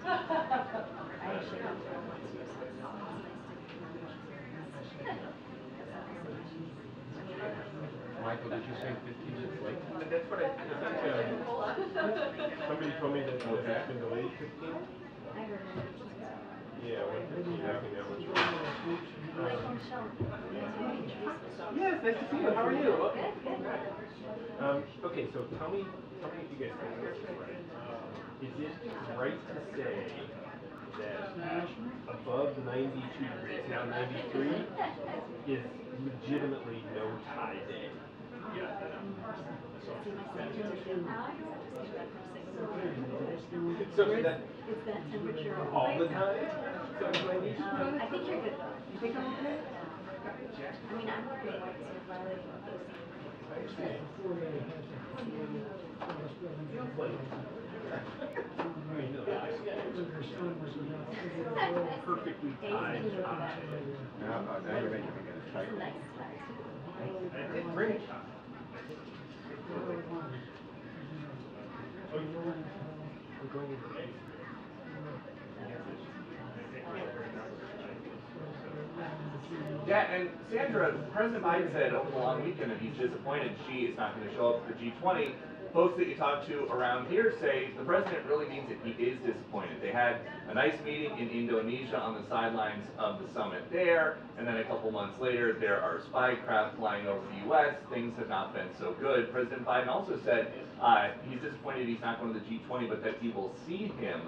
actually went through it once years ago, so it's nice Michael, did you say 15 minutes late? That's what I think. Somebody told me that it's been delayed 15. Yeah, 1:15. I think that was right. Yes, nice to see you. How are you? Okay, so tell me if you guys think this is right. Is it right to say that above 92 degrees, now 93, is legitimately no tie day? So that it's that temperature all the time? So I think you're good though. You think I'm okay? I mean, I'm wearing white, so it's violating all those things. Perfectly timed. Now you're making me get It's a excited. nice tie. It's great. We're going into Yeah, and Sandra, President Biden said over the long weekend that he's disappointed she is not going to show up at the G20. Folks that you talk to around here say the president really means it. He is disappointed. They had a nice meeting in Indonesia on the sidelines of the summit there, and then a couple months later, there are spy craft flying over the U.S. Things have not been so good. President Biden also said he's disappointed he's not going to the G20, but that he will see him.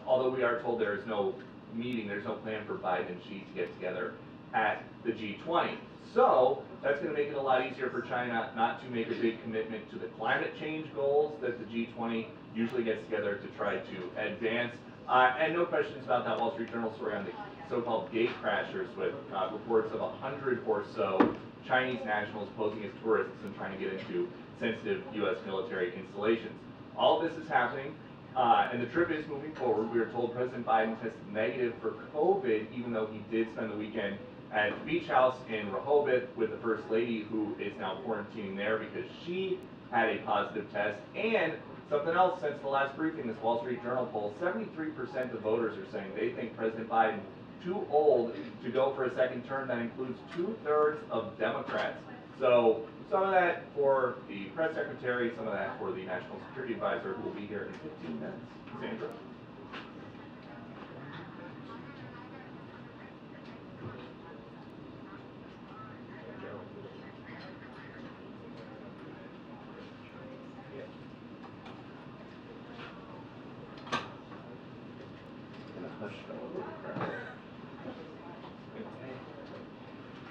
Although we are told there is no meeting, there's no plan for Biden and Xi to get together at the G20. So that's going to make it a lot easier for China not to make a big commitment to the climate change goals that the G20 usually gets together to try to advance. And no questions about that Wall Street Journal story on the so-called gate crashers with reports of 100 or so Chinese nationals posing as tourists and trying to get into sensitive U.S. military installations. All of this is happening. And the trip is moving forward. We were told President Biden tested negative for COVID, even though he did spend the weekend at the beach house in Rehoboth with the First Lady, who is now quarantining there because she had a positive test. And something else since the last briefing, this Wall Street Journal poll, 73% of voters are saying they think President Biden too old to go for a second term. That includes 2/3 of Democrats. So some of that for the press secretary, some of that for the national security advisor, who will be here in 15 minutes. Sandra.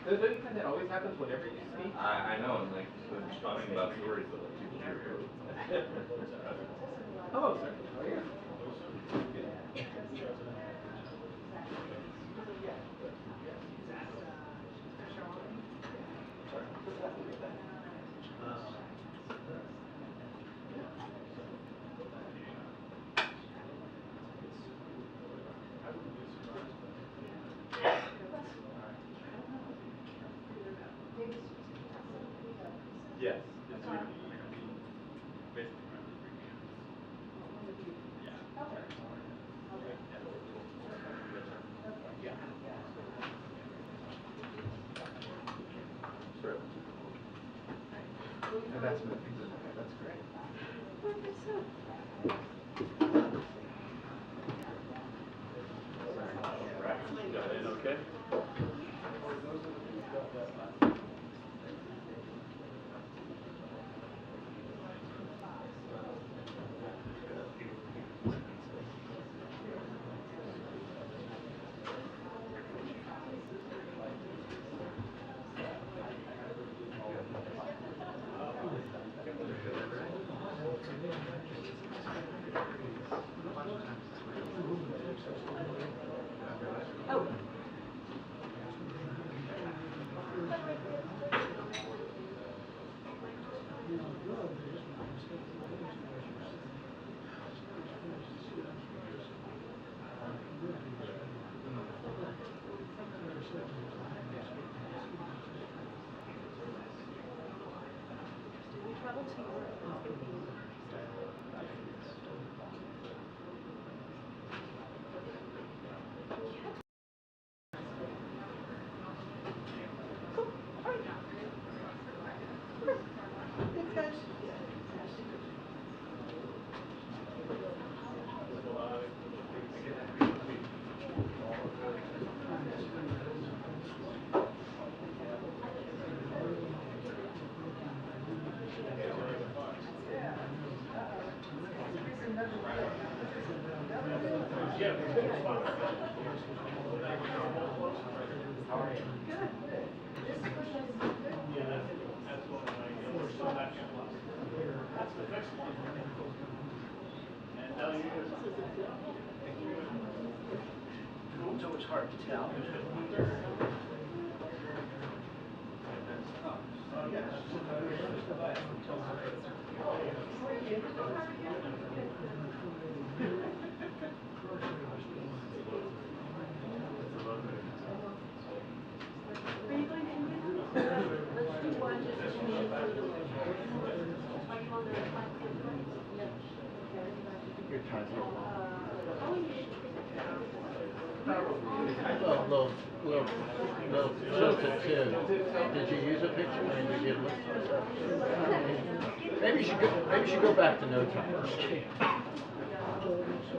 Don't you find that always happens whenever you speak? I know, and like talking about stories that like, people hear. Hello, sir. How are you? Yes. That's great. Got it, okay? Oh. So it's hard to tell. Your time's a little long. Little tilted too. Did you use a picture or did you give me? Maybe you should go back to no time.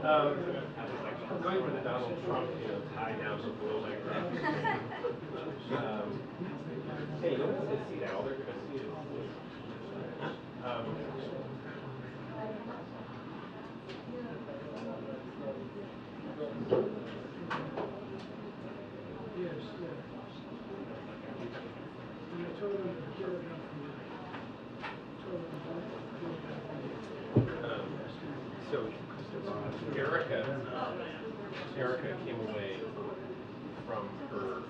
I'm going for the Donald Trump, tie down to below my ground. Hey, no one's going to see that. All they're going to see is so Erica came away from her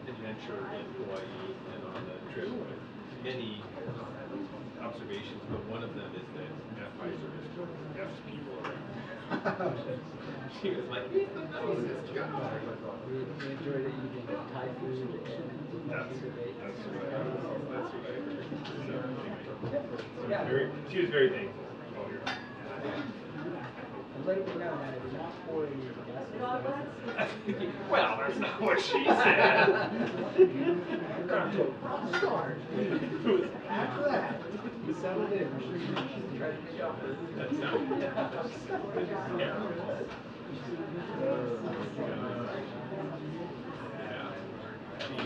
adventure in Hawaii and on the trip with many observations, but one of them is that Pfizer is F people around. She was like, he's the nicest guy. We enjoyed eating Thai food and That's what I heard. Yeah. She was very thankful. And let it be known that it was not for you. Well, that's not what she said. After that, we settled in. She tried to make up. That's not.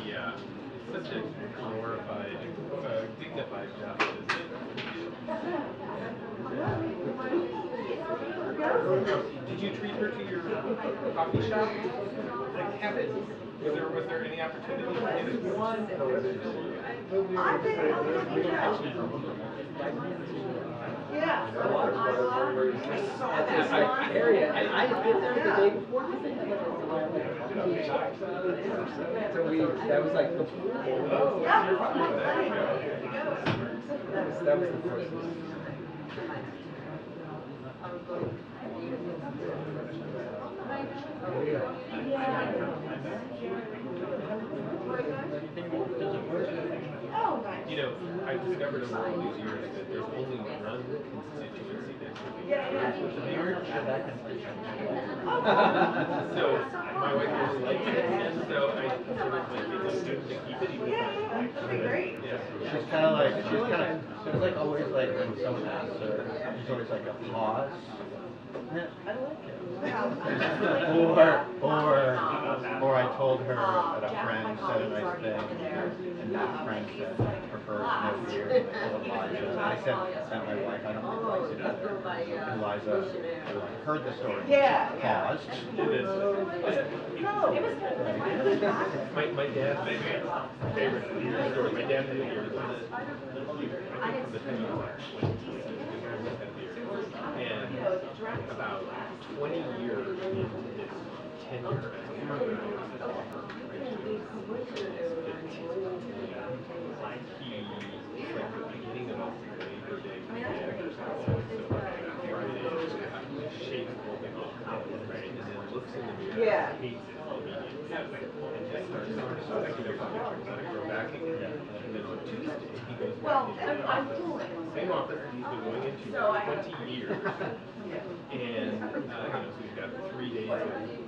Yeah. Such a glorified, dignified job, isn't it? Did you treat her to your coffee shop? Like heaven. Was there any opportunity for you to one? Yeah. Area, and I had been there the day before. So that was like the that was the first one. You know, I discovered over all these years that there's only one constituency that should be So my wife really likes it, and so I sort of like it's a student to keep it even She's it was like always like when someone asks her, there's always like a pause. I like it. or I told her that a friend said a nice thing, and that friend said prefers no beer to Elijah. And I said that my wife, I don't think likes it either. Eliza heard the story. Paused. My dad's favorite story. My dad had a beer and about 20 years into his tenure as a member, he, like the beginning of his Labor Day weekend or something, so Friday, shakes holding off, right, and then looks in the mirror, hates it immediately, and just starts to go back again. And then on Tuesday, he goes back into same office that he's been going into for 20 years. And so we've got 3 days of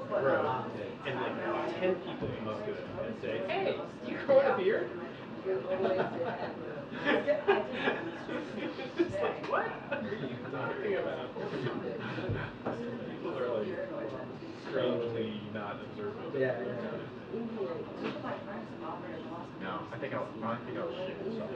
growth, and like 10 people come up to him and say, "Hey, you growing a beard?" It's like, what are you talking about? People are like strangely not observant. Yeah. No, I think I'll shake this up.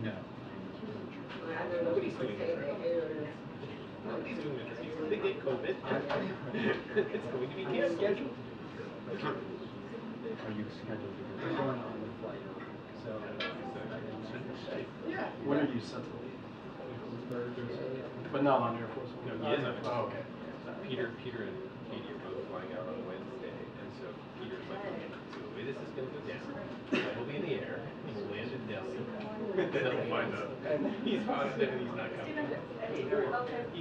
No. Nobody's doing it. Nobody's doing it. If they get COVID, it's going to be canceled. Are you scheduled to We're do going on the flight. So, Yeah. When are you sent to leave? But not on Air Force One. No, he is on it. Oh, okay. Peter and Katie are both flying out on Wednesday, and so Peter's like, okay, so the way this is going to go down, we'll be in the air, and we'll land in Delhi, and then we'll find out. He's positive and he's not coming. He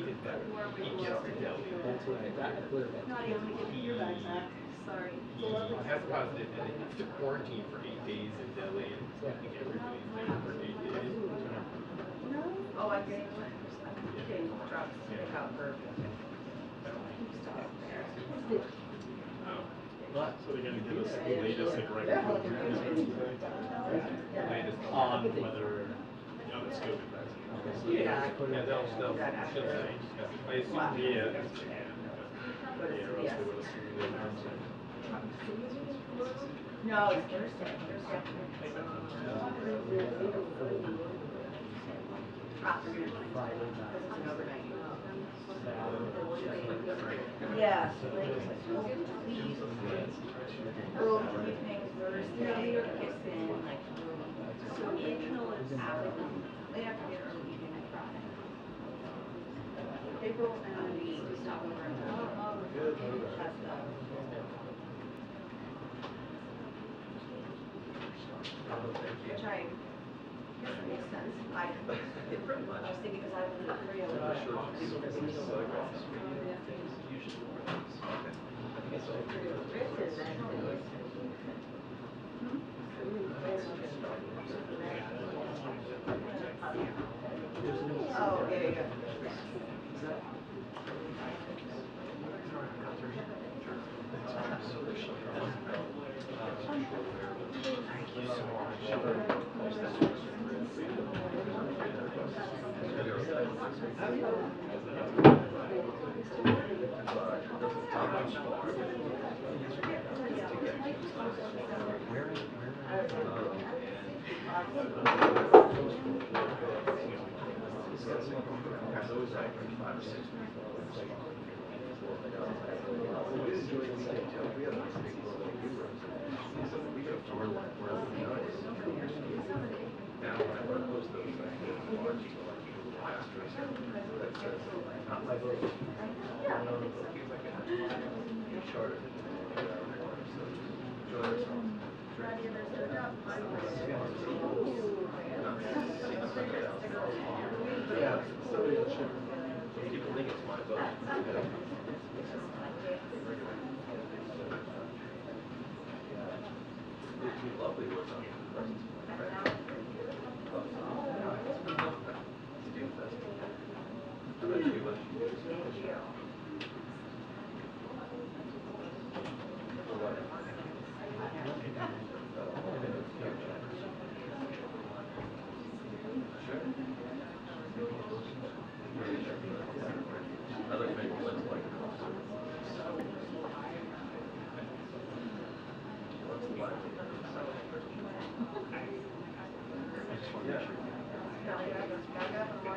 did better. He gets to Delhi. that's what I clear that. Sorry. He has positive, and then he has to quarantine for 8 days in Delhi, and I think everybody's there for 8 days. Oh, I get it. I'm getting drugs out for. So they're gonna give us the latest, like, right before on whether, it's COVID vaccine. Yeah, they'll say. I assume, Yeah. yeah. Yeah, or else they would assume they announced it. No, it's Thursday. Afternoon. Friday night. It's an overnight. Saturday. Yeah, like, early evening Thursday, it's been like, so late afternoon, early evening Friday. April and we stop over at which I guess it makes sense. I just think because I was in Korea with oh, yeah, yeah. People think it's my vote. It'd be lovely to work on it.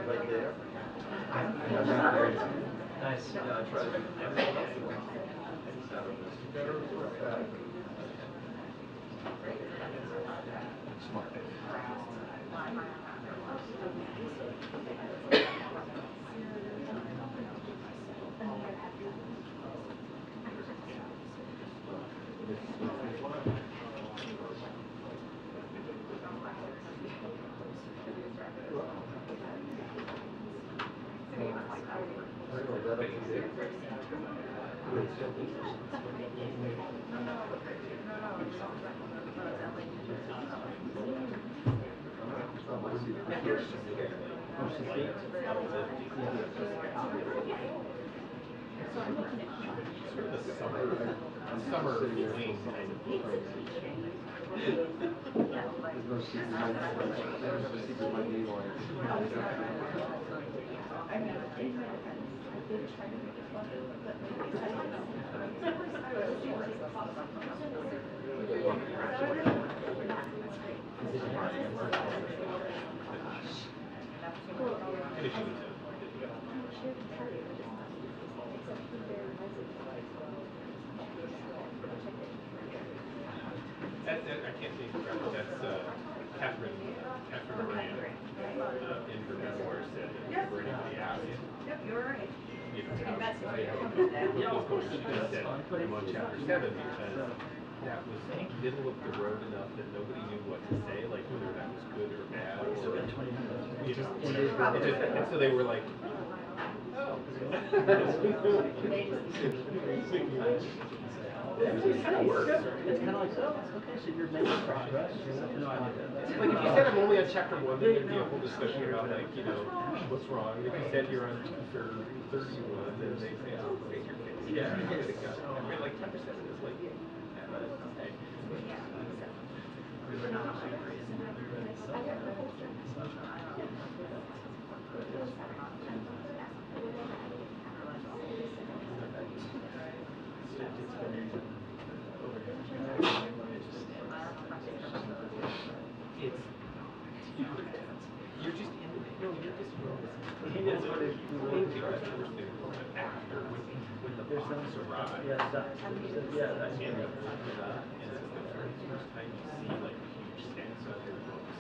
Right there. Nice. Yeah, I tried to. Smart. Summer wing kind of. finishing it. I can't think of it. That's Catherine Moran in her memoir said that whenever anybody asked, Yep, you're right. you know, what was going on, she just said, I'm on chapter 7 because that was middle of the road enough that nobody knew what to say, like whether that was good or bad or, you know, whatever. And so they were like, oh. It kind of works. It's kind of like, oh, okay, so you're making progress. Like if you said I'm only on chapter 1, then there'd be a whole discussion about like, you know, what's wrong. If you said you're on chapter 31, then they say, oh, take your case. Yeah, I get it. I mean, like chapter 7 is like, you're just in the no, you're just after when the box arrives. Yeah, that's And the first time you see like a huge stance on their books.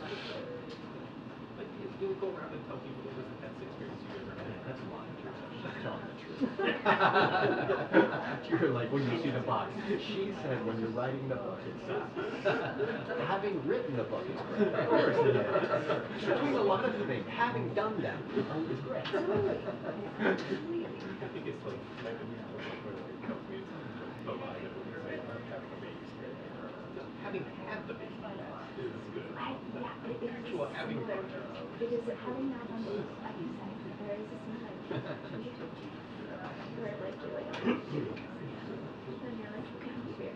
Like you'll go around and tell people it was the best experience you ever had. That's lying. That's telling the truth. You're like when you see the box. She said when you're writing the book, it says, having written the book is great. Of course it is. Between a lot of things, having done them is great. I think it's like where the company is alive and when they say having a baby is great. Having had the baby is good. Actual having fun. Because having that on the like you said, there is a scene where like you're like then you're like, okay, I'm here.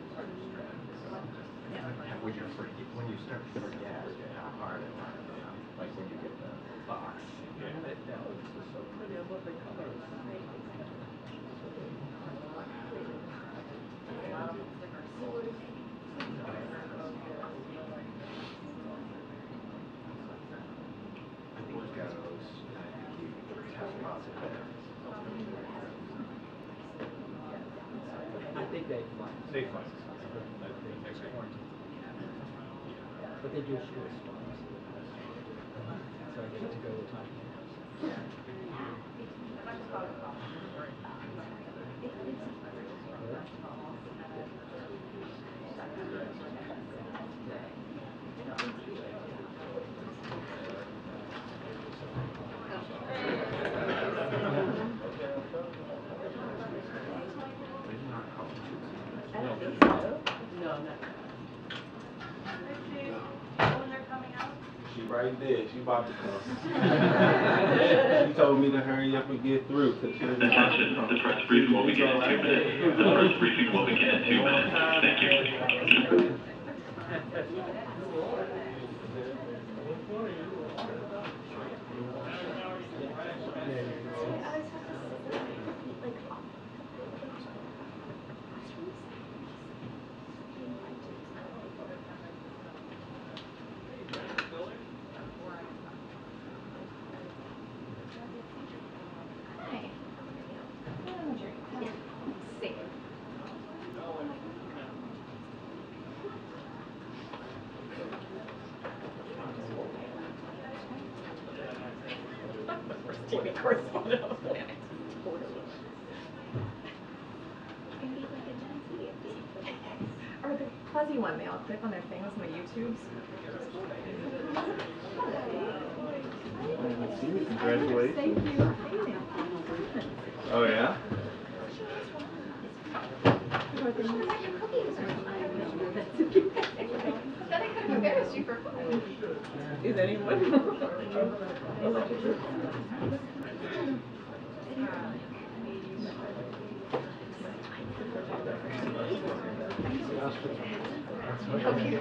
When you start to forget how hard it was, like when you get the box. Yeah. Oh, this is so pretty. I love the colors. I think it goes, you test positive. I think they fly. They fly. But they do short spots. So I get to go with time. I don't think so. No, not. She right there. She about to come. She told me to hurry up and get through because she was about to come. The press briefing will begin in 2 minutes. The press briefing will begin in 2 minutes. Thank you. Hi. Safe. TV correspondent on the planet. Totally. Can be like a Gen Z. Or the fuzzy one, they all click on their things on the YouTubes. Congratulations. Thank you. Oh yeah? Then I could have embarrassed you for fun. Is anyone? Okay, you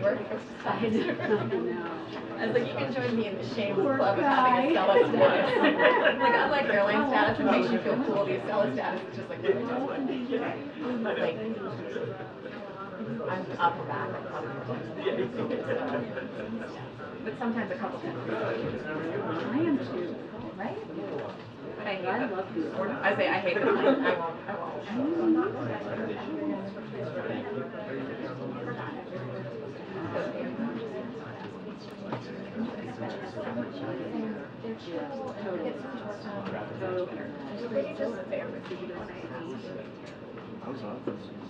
work for society. I was like, you can join me in the shame club of having a Stella status. Like, unlike airline status, it makes you feel cool. The Stella status is just like, like, I'm up or back. But sometimes a couple times. I am too. Right? But I love the order. I say I hate the plane. I won't.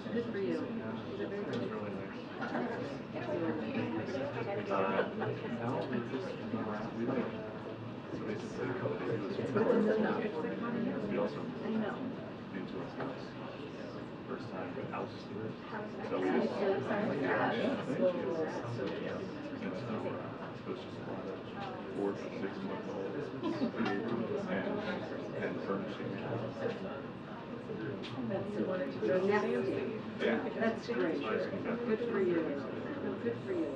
Good for you. First time out. So we just, it was just 4 to 6 months old and furnishing. Yeah. That's great. Good for you. Good for you.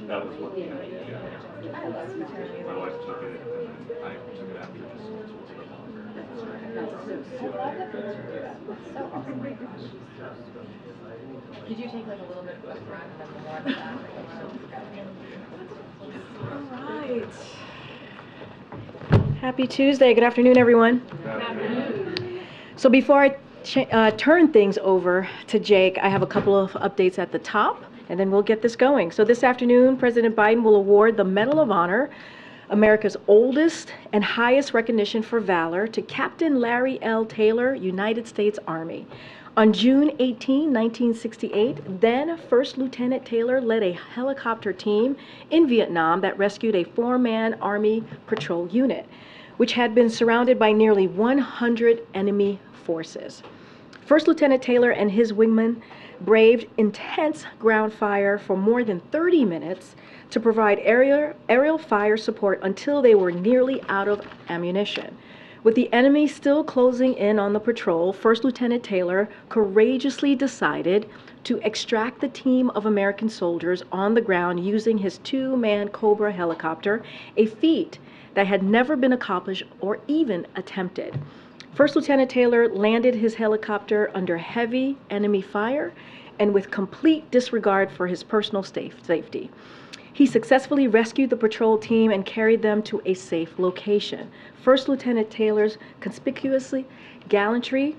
That was what, yeah. My wife took it and then I took it after just so it's a little longer. Did you take like a little bit of front and then more of that? All right. Happy Tuesday. Good afternoon, everyone. Good afternoon. So before I turn things over to Jake, I have a couple of updates at the top, and then we'll get this going. So this afternoon, President Biden will award the Medal of Honor, America's oldest and highest recognition for valor, to Captain Larry L. Taylor, United States Army. On June 18, 1968, then First Lieutenant Taylor led a helicopter team in Vietnam that rescued a 4-man Army patrol unit, which had been surrounded by nearly 100 enemy forces. First Lieutenant Taylor and his wingmen braved intense ground fire for more than 30 minutes to provide aerial fire support until they were nearly out of ammunition. With the enemy still closing in on the patrol, First Lieutenant Taylor courageously decided to extract the team of American soldiers on the ground using his 2-man Cobra helicopter, a feat that had never been accomplished or even attempted. First Lieutenant Taylor landed his helicopter under heavy enemy fire and with complete disregard for his personal safety. He successfully rescued the patrol team and carried them to a safe location. First Lieutenant Taylor's conspicuous gallantry,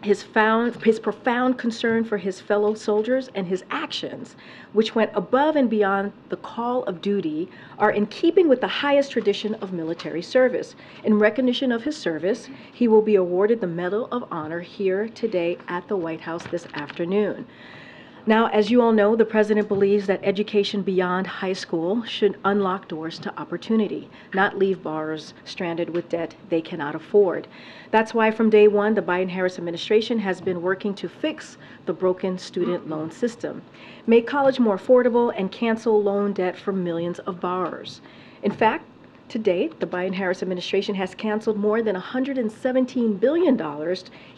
his profound concern for his fellow soldiers, and his actions, which went above and beyond the call of duty, are in keeping with the highest tradition of military service. In recognition of his service, he will be awarded the Medal of Honor here today at the White House this afternoon. Now, as you all know, the President believes that education beyond high school should unlock doors to opportunity, not leave borrowers stranded with debt they cannot afford. That's why from day one, the Biden-Harris administration has been working to fix the broken student loan system, make college more affordable, and cancel loan debt for millions of borrowers. In fact, to date, the Biden-Harris administration has canceled more than $117 billion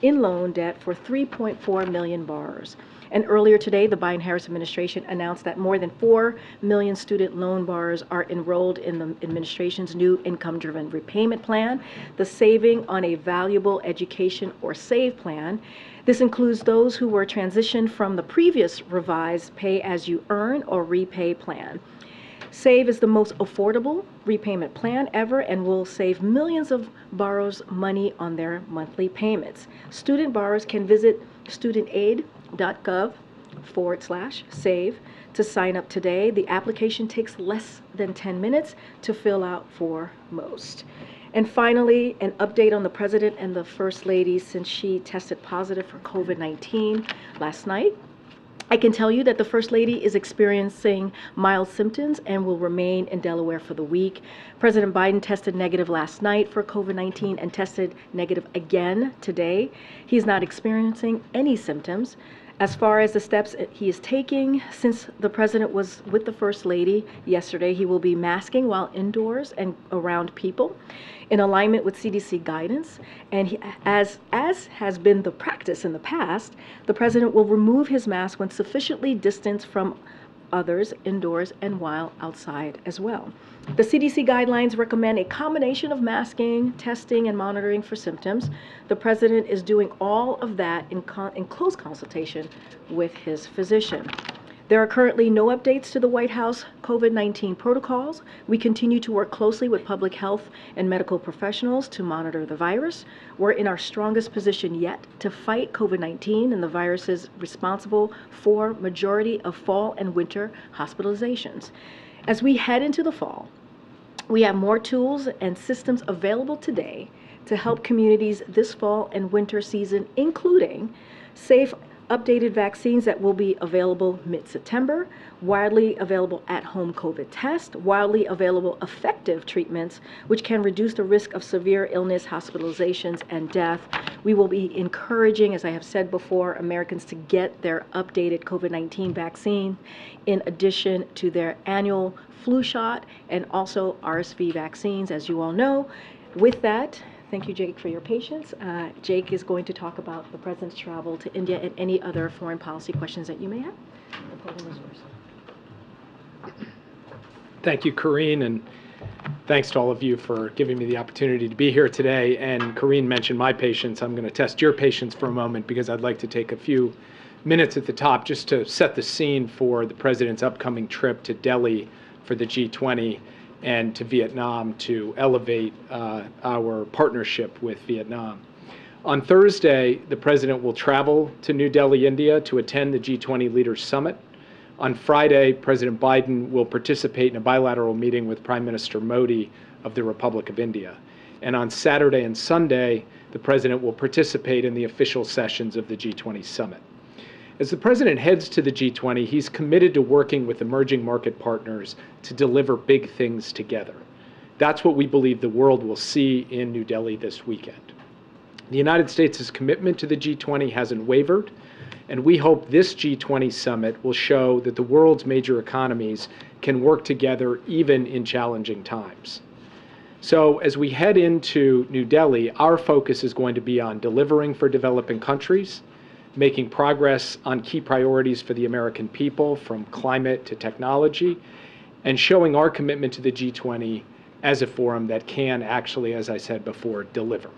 in loan debt for 3.4 million borrowers. And earlier today, the Biden-Harris administration announced that more than 4 million student loan borrowers are enrolled in the administration's new income-driven repayment plan, the Saving on a Valuable Education or SAVE plan. This includes those who were transitioned from the previous revised pay-as-you-earn or repay plan. SAVE is the most affordable repayment plan ever and will save millions of borrowers money on their monthly payments. Student borrowers can visit studentaid.gov/save to sign up today. The application takes less than 10 minutes to fill out for most. And finally, an update on the President and the First Lady since she tested positive for COVID-19 last night. I can tell you that the First Lady is experiencing mild symptoms and will remain in Delaware for the week. President Biden tested negative last night for COVID-19 and tested negative again today. He's not experiencing any symptoms. As far as the steps he is taking, since the President was with the First Lady yesterday, he will be masking while indoors and around people in alignment with CDC guidance. And as has been the practice in the past, the President will remove his mask when sufficiently distanced from others indoors and while outside as well. The CDC guidelines recommend a combination of masking, testing, and monitoring for symptoms. The President is doing all of that in close consultation with his physician. There are currently no updates to the White House COVID-19 protocols. We continue to work closely with public health and medical professionals to monitor the virus. We're in our strongest position yet to fight COVID-19, and the virus is responsible for majority of fall and winter hospitalizations. As we head into the fall, we have more tools and systems available today to help communities this fall and winter season, including safe, updated vaccines that will be available mid-September, widely available at-home COVID test, widely available effective treatments, which can reduce the risk of severe illness, hospitalizations, and death. We will be encouraging, as I have said before, Americans to get their updated COVID-19 vaccine in addition to their annual flu shot and also RSV vaccines, as you all know. With that, thank you, Jake, for your patience. Jake is going to talk about the President's travel to India and any other foreign policy questions that you may have. The podium is yours. Thank you, Karine, and thanks to all of you for giving me the opportunity to be here today. And Karine mentioned my patience. I'm going to test your patience for a moment because I'd like to take a few minutes at the top just to set the scene for the President's upcoming trip to Delhi for the G20 and to Vietnam to elevate our partnership with Vietnam. On Thursday, the President will travel to New Delhi, India to attend the G20 Leaders Summit. On Friday, President Biden will participate in a bilateral meeting with Prime Minister Modi of the Republic of India. And on Saturday and Sunday, the President will participate in the official sessions of the G20 Summit. As the President heads to the G20, he's committed to working with emerging market partners to deliver big things together. That's what we believe the world will see in New Delhi this weekend. The United States' commitment to the G20 hasn't wavered, and we hope this G20 summit will show that the world's major economies can work together even in challenging times. So as we head into New Delhi, our focus is going to be on delivering for developing countries, making progress on key priorities for the American people, from climate to technology, and showing our commitment to the G20 as a forum that can actually, as I said before, deliver.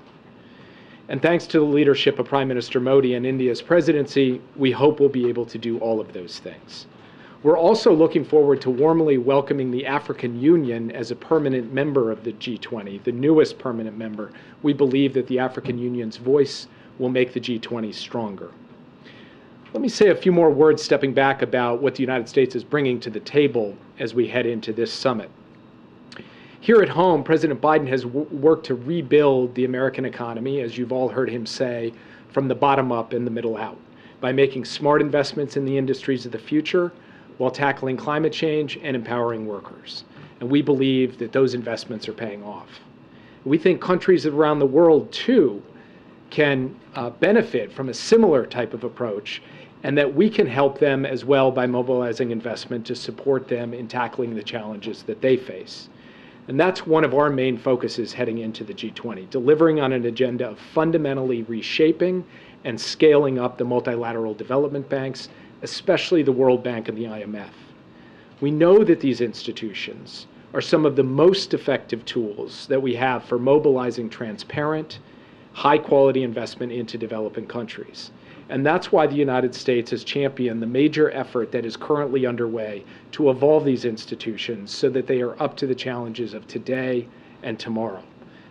And thanks to the leadership of Prime Minister Modi and India's presidency, we hope we'll be able to do all of those things. We're also looking forward to warmly welcoming the African Union as a permanent member of the G20, the newest permanent member. We believe that the African Union's voice will make the G20 stronger. Let me say a few more words stepping back about what the United States is bringing to the table as we head into this summit. Here at home, President Biden has worked to rebuild the American economy, as you've all heard him say, from the bottom up and the middle out, by making smart investments in the industries of the future while tackling climate change and empowering workers. And we believe that those investments are paying off. We think countries around the world, too, can benefit from a similar type of approach, and that we can help them as well by mobilizing investment to support them in tackling the challenges that they face. And that's one of our main focuses heading into the G20, delivering on an agenda of fundamentally reshaping and scaling up the multilateral development banks, especially the World Bank and the IMF. We know that these institutions are some of the most effective tools that we have for mobilizing transparent, high-quality investment into developing countries. And that's why the United States has championed the major effort that is currently underway to evolve these institutions so that they are up to the challenges of today and tomorrow.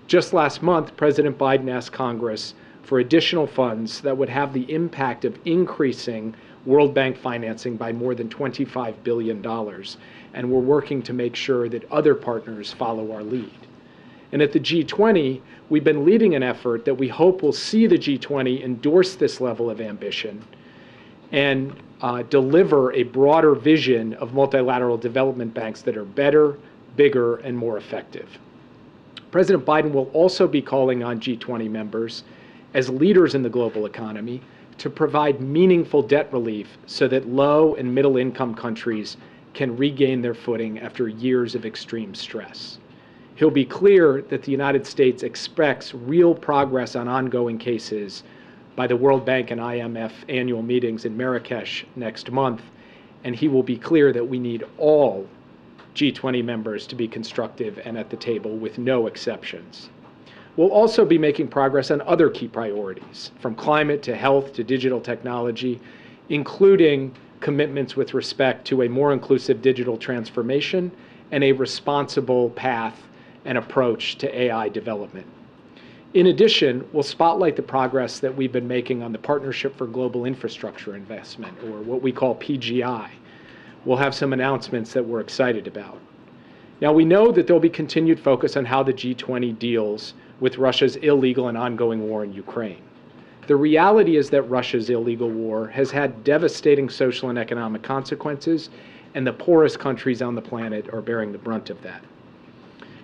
Just last month, President Biden asked Congress for additional funds that would have the impact of increasing World Bank financing by more than $25 billion. And we're working to make sure that other partners follow our lead. And at the G20, we've been leading an effort that we hope will see the G20 endorse this level of ambition and deliver a broader vision of multilateral development banks that are better, bigger, and more effective. President Biden will also be calling on G20 members as leaders in the global economy to provide meaningful debt relief so that low and middle income countries can regain their footing after years of extreme stress. He'll be clear that the United States expects real progress on ongoing cases by the World Bank and IMF annual meetings in Marrakesh next month, and he will be clear that we need all G20 members to be constructive and at the table with no exceptions. We'll also be making progress on other key priorities, from climate to health to digital technology, including commitments with respect to a more inclusive digital transformation and a responsible path and approach to AI development. In addition, we'll spotlight the progress that we've been making on the Partnership for Global Infrastructure Investment, or what we call PGI. We'll have some announcements that we're excited about. Now, we know that there'll be continued focus on how the G20 deals with Russia's illegal and ongoing war in Ukraine. The reality is that Russia's illegal war has had devastating social and economic consequences, and the poorest countries on the planet are bearing the brunt of that.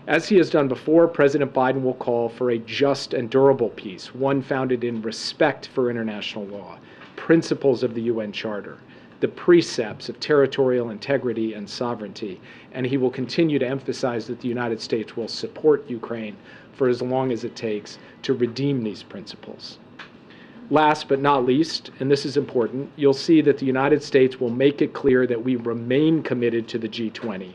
As he has done before, President Biden will call for a just and durable peace, one founded in respect for international law, principles of the UN Charter, the precepts of territorial integrity and sovereignty, and he will continue to emphasize that the United States will support Ukraine for as long as it takes to redeem these principles. Last but not least, and this is important, you'll see that the United States will make it clear that we remain committed to the G20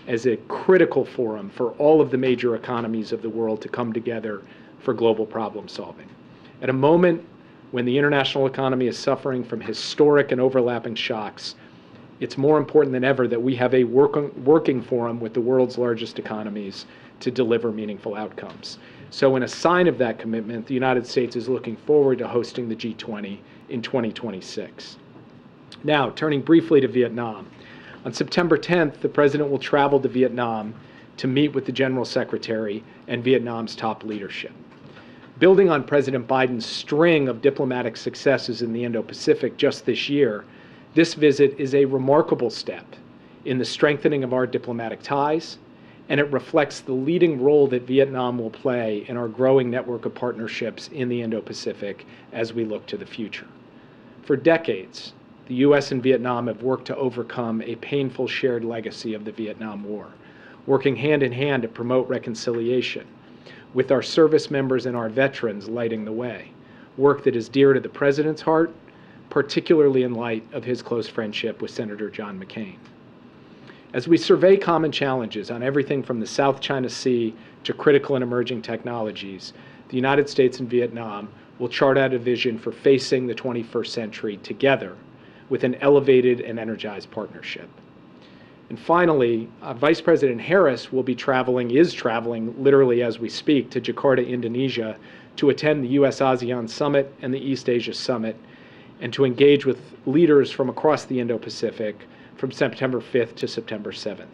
as a critical forum for all of the major economies of the world to come together for global problem solving. At a moment when the international economy is suffering from historic and overlapping shocks, it's more important than ever that we have a working forum with the world's largest economies to deliver meaningful outcomes. So in a sign of that commitment, the United States is looking forward to hosting the G20 in 2026. Now, turning briefly to Vietnam. On September 10th, the President will travel to Vietnam to meet with the General Secretary and Vietnam's top leadership. Building on President Biden's string of diplomatic successes in the Indo-Pacific just this year, this visit is a remarkable step in the strengthening of our diplomatic ties, and it reflects the leading role that Vietnam will play in our growing network of partnerships in the Indo-Pacific as we look to the future. For decades, the U.S. and Vietnam have worked to overcome a painful shared legacy of the Vietnam War, working hand in hand to promote reconciliation, with our service members and our veterans lighting the way, work that is dear to the President's heart, particularly in light of his close friendship with Senator John McCain. As we survey common challenges on everything from the South China Sea to critical and emerging technologies, the United States and Vietnam will chart out a vision for facing the 21st century together with an elevated and energized partnership. And finally, Vice President Harris is traveling literally as we speak to Jakarta, Indonesia, to attend the U.S.-ASEAN Summit and the East Asia Summit, and to engage with leaders from across the Indo-Pacific from September 5th to September 7th.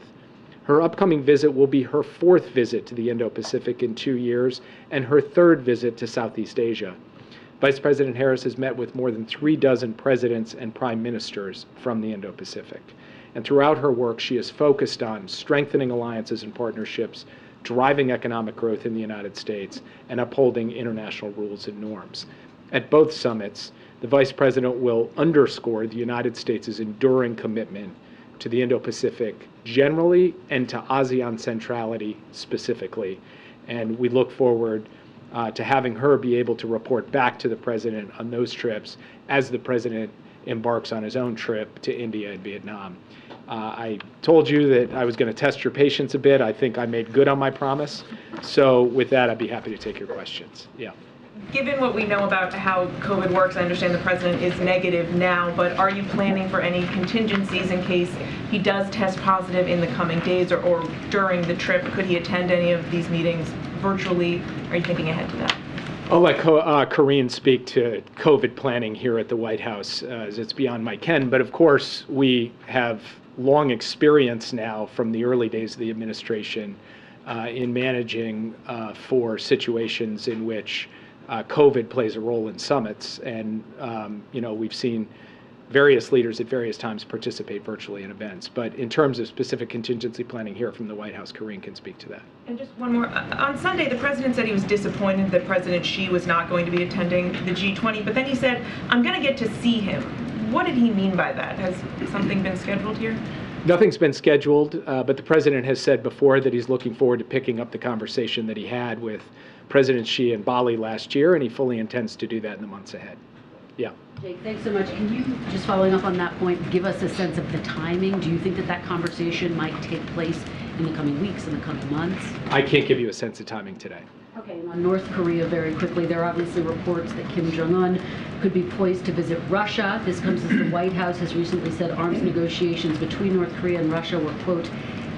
Her upcoming visit will be her 4th visit to the Indo-Pacific in 2 years and her 3rd visit to Southeast Asia. Vice President Harris has met with more than 36 presidents and prime ministers from the Indo-Pacific. And throughout her work, she is focused on strengthening alliances and partnerships, driving economic growth in the United States, and upholding international rules and norms. At both summits, the Vice President will underscore the United States' enduring commitment to the Indo-Pacific generally and to ASEAN centrality specifically. And we look forward to having her be able to report back to the President on those trips as the President embarks on his own trip to India and Vietnam. I told you that I was going to test your patience a bit. I think I made good on my promise. So with that, I'd be happy to take your questions. Yeah. Given what we know about how COVID works, I understand the President is negative now, but are you planning for any contingencies in case he does test positive in the coming days or during the trip? Could he attend any of these meetings virtually? Are you thinking ahead to that? I'll let Karine speak to COVID planning here at the White House, as it's beyond my ken. But of course, we have long experience now from the early days of the administration in managing for situations in which COVID plays a role in summits. And, we've seen various leaders at various times participate virtually in events. But in terms of specific contingency planning here from the White House, Karine can speak to that. And just one more. On Sunday, the President said he was disappointed that President Xi was not going to be attending the G20, but then he said, I'm going to get to see him. What did he mean by that? Has something been scheduled here? Nothing's been scheduled, but the President has said before that he's looking forward to picking up the conversation that he had with President Xi in Bali last year, and he fully intends to do that in the months ahead. Yeah. Jake, thanks so much. Can you, just following up on that point, give us a sense of the timing? Do you think that that conversation might take place in the coming weeks, in the coming months? I can't give you a sense of timing today. Okay, and on North Korea, very quickly, there are obviously reports that Kim Jong-un could be poised to visit Russia. This comes as the White House has recently said arms negotiations between North Korea and Russia were, quote,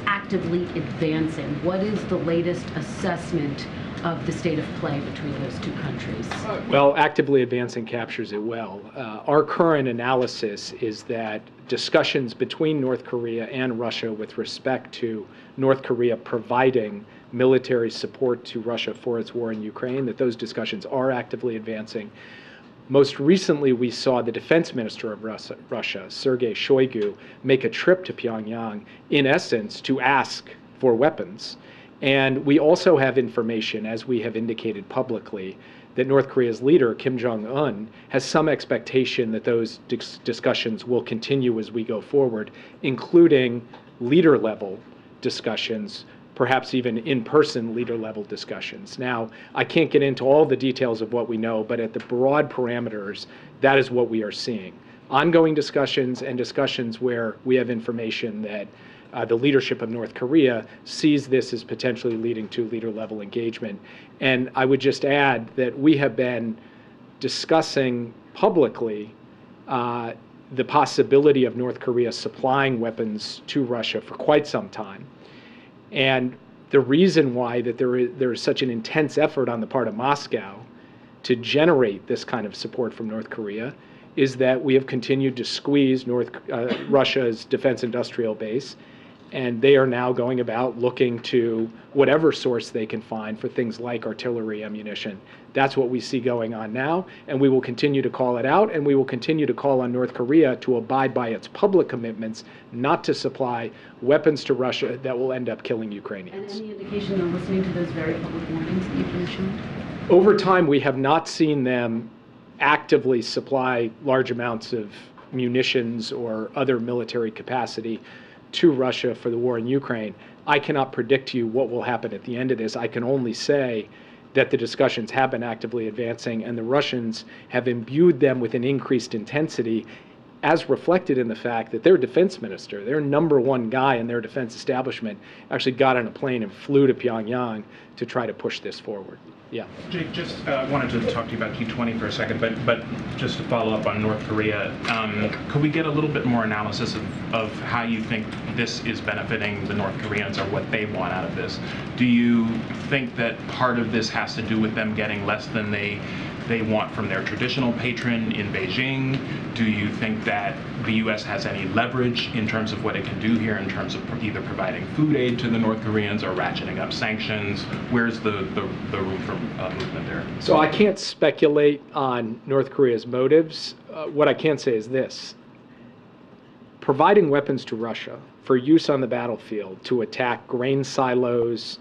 actively advancing. What is the latest assessment of the state of play between those two countries? Well, actively advancing captures it well. Our current analysis is that discussions between North Korea and Russia with respect to North Korea providing military support to Russia for its war in Ukraine, that those discussions are actively advancing. Most recently, we saw the defense minister of Russia, Sergei Shoigu, make a trip to Pyongyang, in essence, to ask for weapons. And we also have information, as we have indicated publicly, that North Korea's leader, Kim Jong-un, has some expectation that those discussions will continue as we go forward, including leader-level discussions, perhaps even in-person leader-level discussions. Now, I can't get into all the details of what we know, but at the broad parameters, that is what we are seeing. Ongoing discussions and discussions where we have information that the leadership of North Korea sees this as potentially leading to leader-level engagement. And I would just add that we have been discussing publicly the possibility of North Korea supplying weapons to Russia for quite some time. And the reason why that there is such an intense effort on the part of Moscow to generate this kind of support from North Korea is that we have continued to squeeze Russia's defense industrial base, and they are now going about looking to whatever source they can find for things like artillery ammunition. That's what we see going on now, and we will continue to call it out, and we will continue to call on North Korea to abide by its public commitments not to supply weapons to Russia that will end up killing Ukrainians. And any indication they're listening to those very public warnings that you've mentioned? Over time, we have not seen them actively supply large amounts of munitions or other military capacity to Russia for the war in Ukraine. I cannot predict to you what will happen at the end of this. I can only say that the discussions have been actively advancing, and the Russians have imbued them with an increased intensity, as reflected in the fact that their defense minister, their number one guy in their defense establishment, actually got on a plane and flew to Pyongyang to try to push this forward. Yeah. Jake, just wanted to talk to you about G20 for a second, but just to follow up on North Korea, could we get a little bit more analysis of how you think this is benefiting the North Koreans or what they want out of this? Do you think that part of this has to do with them getting less than they want from their traditional patron in Beijing? Do you think that the U.S. has any leverage in terms of what it can do here in terms of either providing food aid to the North Koreans or ratcheting up sanctions? Where's the room for movement there? So I can't speculate on North Korea's motives. What I can say is this. Providing weapons to Russia for use on the battlefield to attack grain silos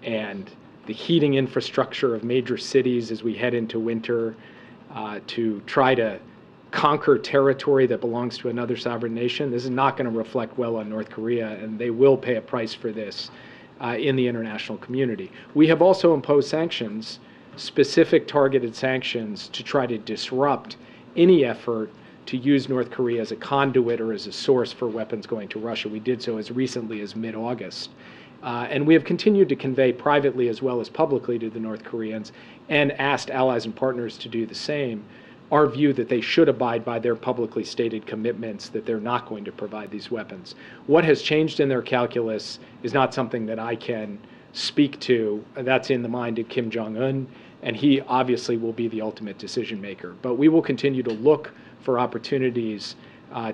and the heating infrastructure of major cities as we head into winter, to try to conquer territory that belongs to another sovereign nation, this is not going to reflect well on North Korea, and they will pay a price for this in the international community. We have also imposed sanctions, specific targeted sanctions, to try to disrupt any effort to use North Korea as a conduit or as a source for weapons going to Russia. We did so as recently as mid-August. And we have continued to convey privately as well as publicly to the North Koreans and asked allies and partners to do the same, our view that they should abide by their publicly stated commitments that they're not going to provide these weapons. What has changed in their calculus is not something that I can speak to. That's in the mind of Kim Jong-un, and he obviously will be the ultimate decision maker. But we will continue to look for opportunities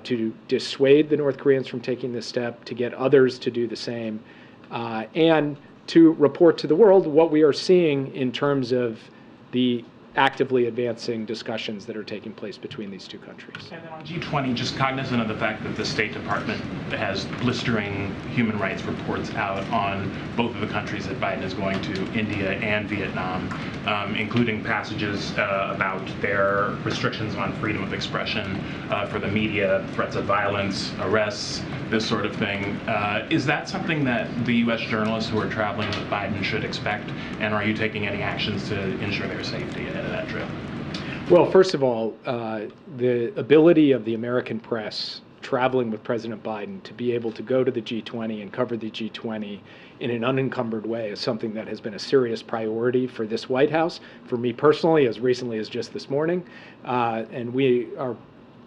to dissuade the North Koreans from taking this step, to get others to do the same, and to report to the world what we are seeing in terms of the actively advancing discussions that are taking place between these two countries. And then on G20, just cognizant of the fact that the State Department has blistering human rights reports out on both of the countries that Biden is going to, India and Vietnam, including passages about their restrictions on freedom of expression for the media, threats of violence, arrests, this sort of thing. Is that something that the U.S. journalists who are traveling with Biden should expect? And are you taking any actions to ensure their safety ahead of that trip? Well, first of all, the ability of the American press traveling with President Biden to be able to go to the G20 and cover the G20 in an unencumbered way is something that has been a serious priority for this White House, for me personally, as recently as just this morning. And we are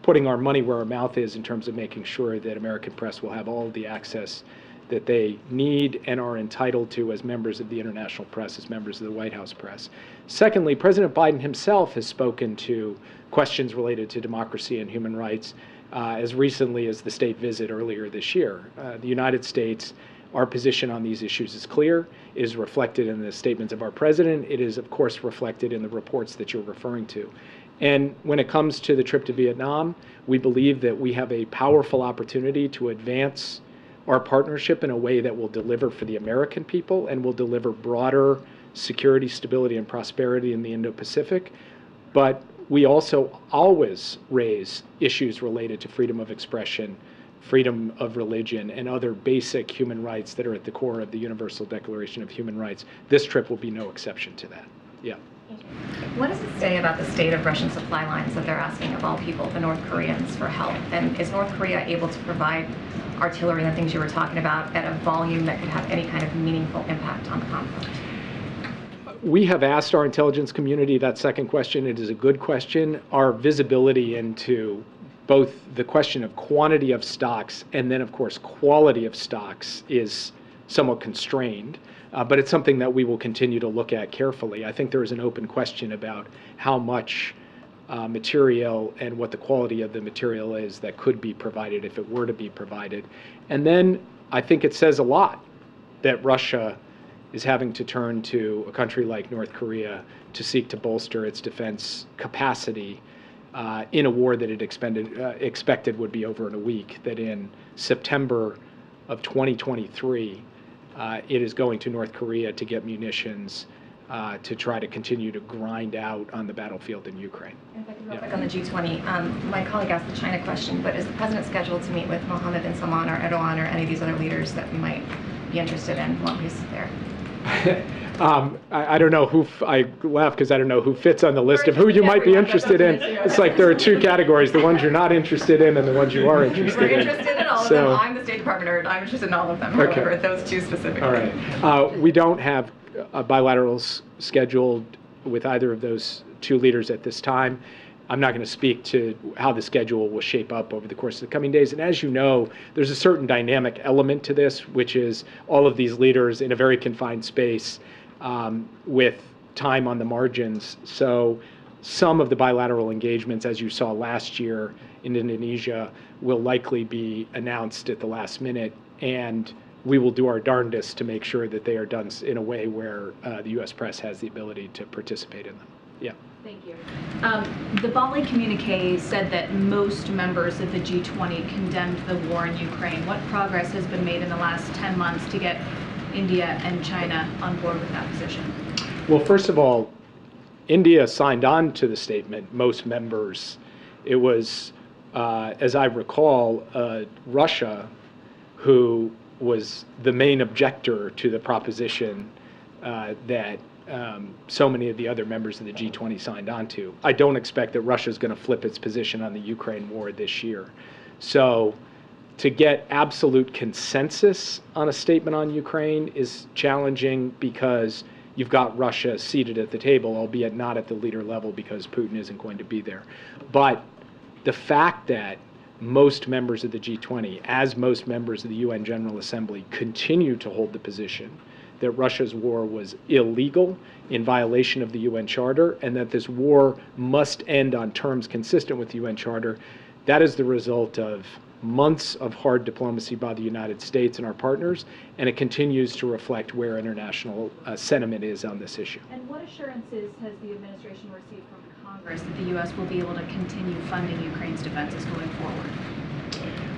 putting our money where our mouth is in terms of making sure that American press will have all of the access that they need and are entitled to as members of the international press, as members of the White House press. Secondly, President Biden himself has spoken to questions related to democracy and human rights as recently as the state visit earlier this year. The United States, our position on these issues is clear, is reflected in the statements of our president. It is, of course, reflected in the reports that you're referring to. And when it comes to the trip to Vietnam, we believe that we have a powerful opportunity to advance our partnership in a way that will deliver for the American people and will deliver broader security, stability, and prosperity in the Indo-Pacific. But we also always raise issues related to freedom of expression, freedom of religion, and other basic human rights that are at the core of the Universal Declaration of Human Rights. This trip will be no exception to that. Yeah. What does it say about the state of Russian supply lines that they're asking of all people, the North Koreans, for help? And is North Korea able to provide artillery and the things you were talking about at a volume that could have any kind of meaningful impact on the conflict? We have asked our intelligence community that second question. It is a good question. Our visibility into both the question of quantity of stocks and then, of course, quality of stocks is somewhat constrained. But it's something that we will continue to look at carefully. I think there is an open question about how much material and what the quality of the material is that could be provided if it were to be provided. And then I think it says a lot that Russia is having to turn to a country like North Korea to seek to bolster its defense capacity in a war that it expected would be over in a week, that in September of 2023, it is going to North Korea to get munitions to try to continue to grind out on the battlefield in Ukraine. If I could real quick on the G20, my colleague asked the China question, but is the president scheduled to meet with Mohammed bin Salman or Erdogan or any of these other leaders that we might be interested in while he's there? I don't know who, I laugh because I don't know who fits on the list of who you might be interested in. It's like there are two categories, the ones you're not interested in and the ones you are interested in. We're interested in all of them. I'm the State Department nerd. I'm interested in all of them, however, Okay. those two specifically. All right. We don't have bilaterals scheduled with either of those two leaders at this time. I'm not going to speak to how the schedule will shape up over the course of the coming days. And as you know, there's a certain dynamic element to this, which is all of these leaders in a very confined space with time on the margins. So some of the bilateral engagements, as you saw last year in Indonesia, will likely be announced at the last minute. And we will do our darndest to make sure that they are done in a way where the U.S. press has the ability to participate in them. Yeah. Thank you. The Bali communique said that most members of the G20 condemned the war in Ukraine. What progress has been made in the last 10 months to get India and China on board with that position? Well, first of all, India signed on to the statement, most members. It was, as I recall, Russia who was the main objector to the proposition that so many of the other members of the G20 signed on to. I don't expect that Russia is going to flip its position on the Ukraine war this year. So to get absolute consensus on a statement on Ukraine is challenging because you've got Russia seated at the table, albeit not at the leader level because Putin isn't going to be there. But the fact that most members of the G20, as most members of the UN General Assembly, continue to hold the position that Russia's war was illegal, in violation of the UN Charter, and that this war must end on terms consistent with the UN Charter, that is the result of months of hard diplomacy by the United States and our partners, and it continues to reflect where international sentiment is on this issue. And what assurances has the administration received from Congress that the U.S. will be able to continue funding Ukraine's defenses going forward?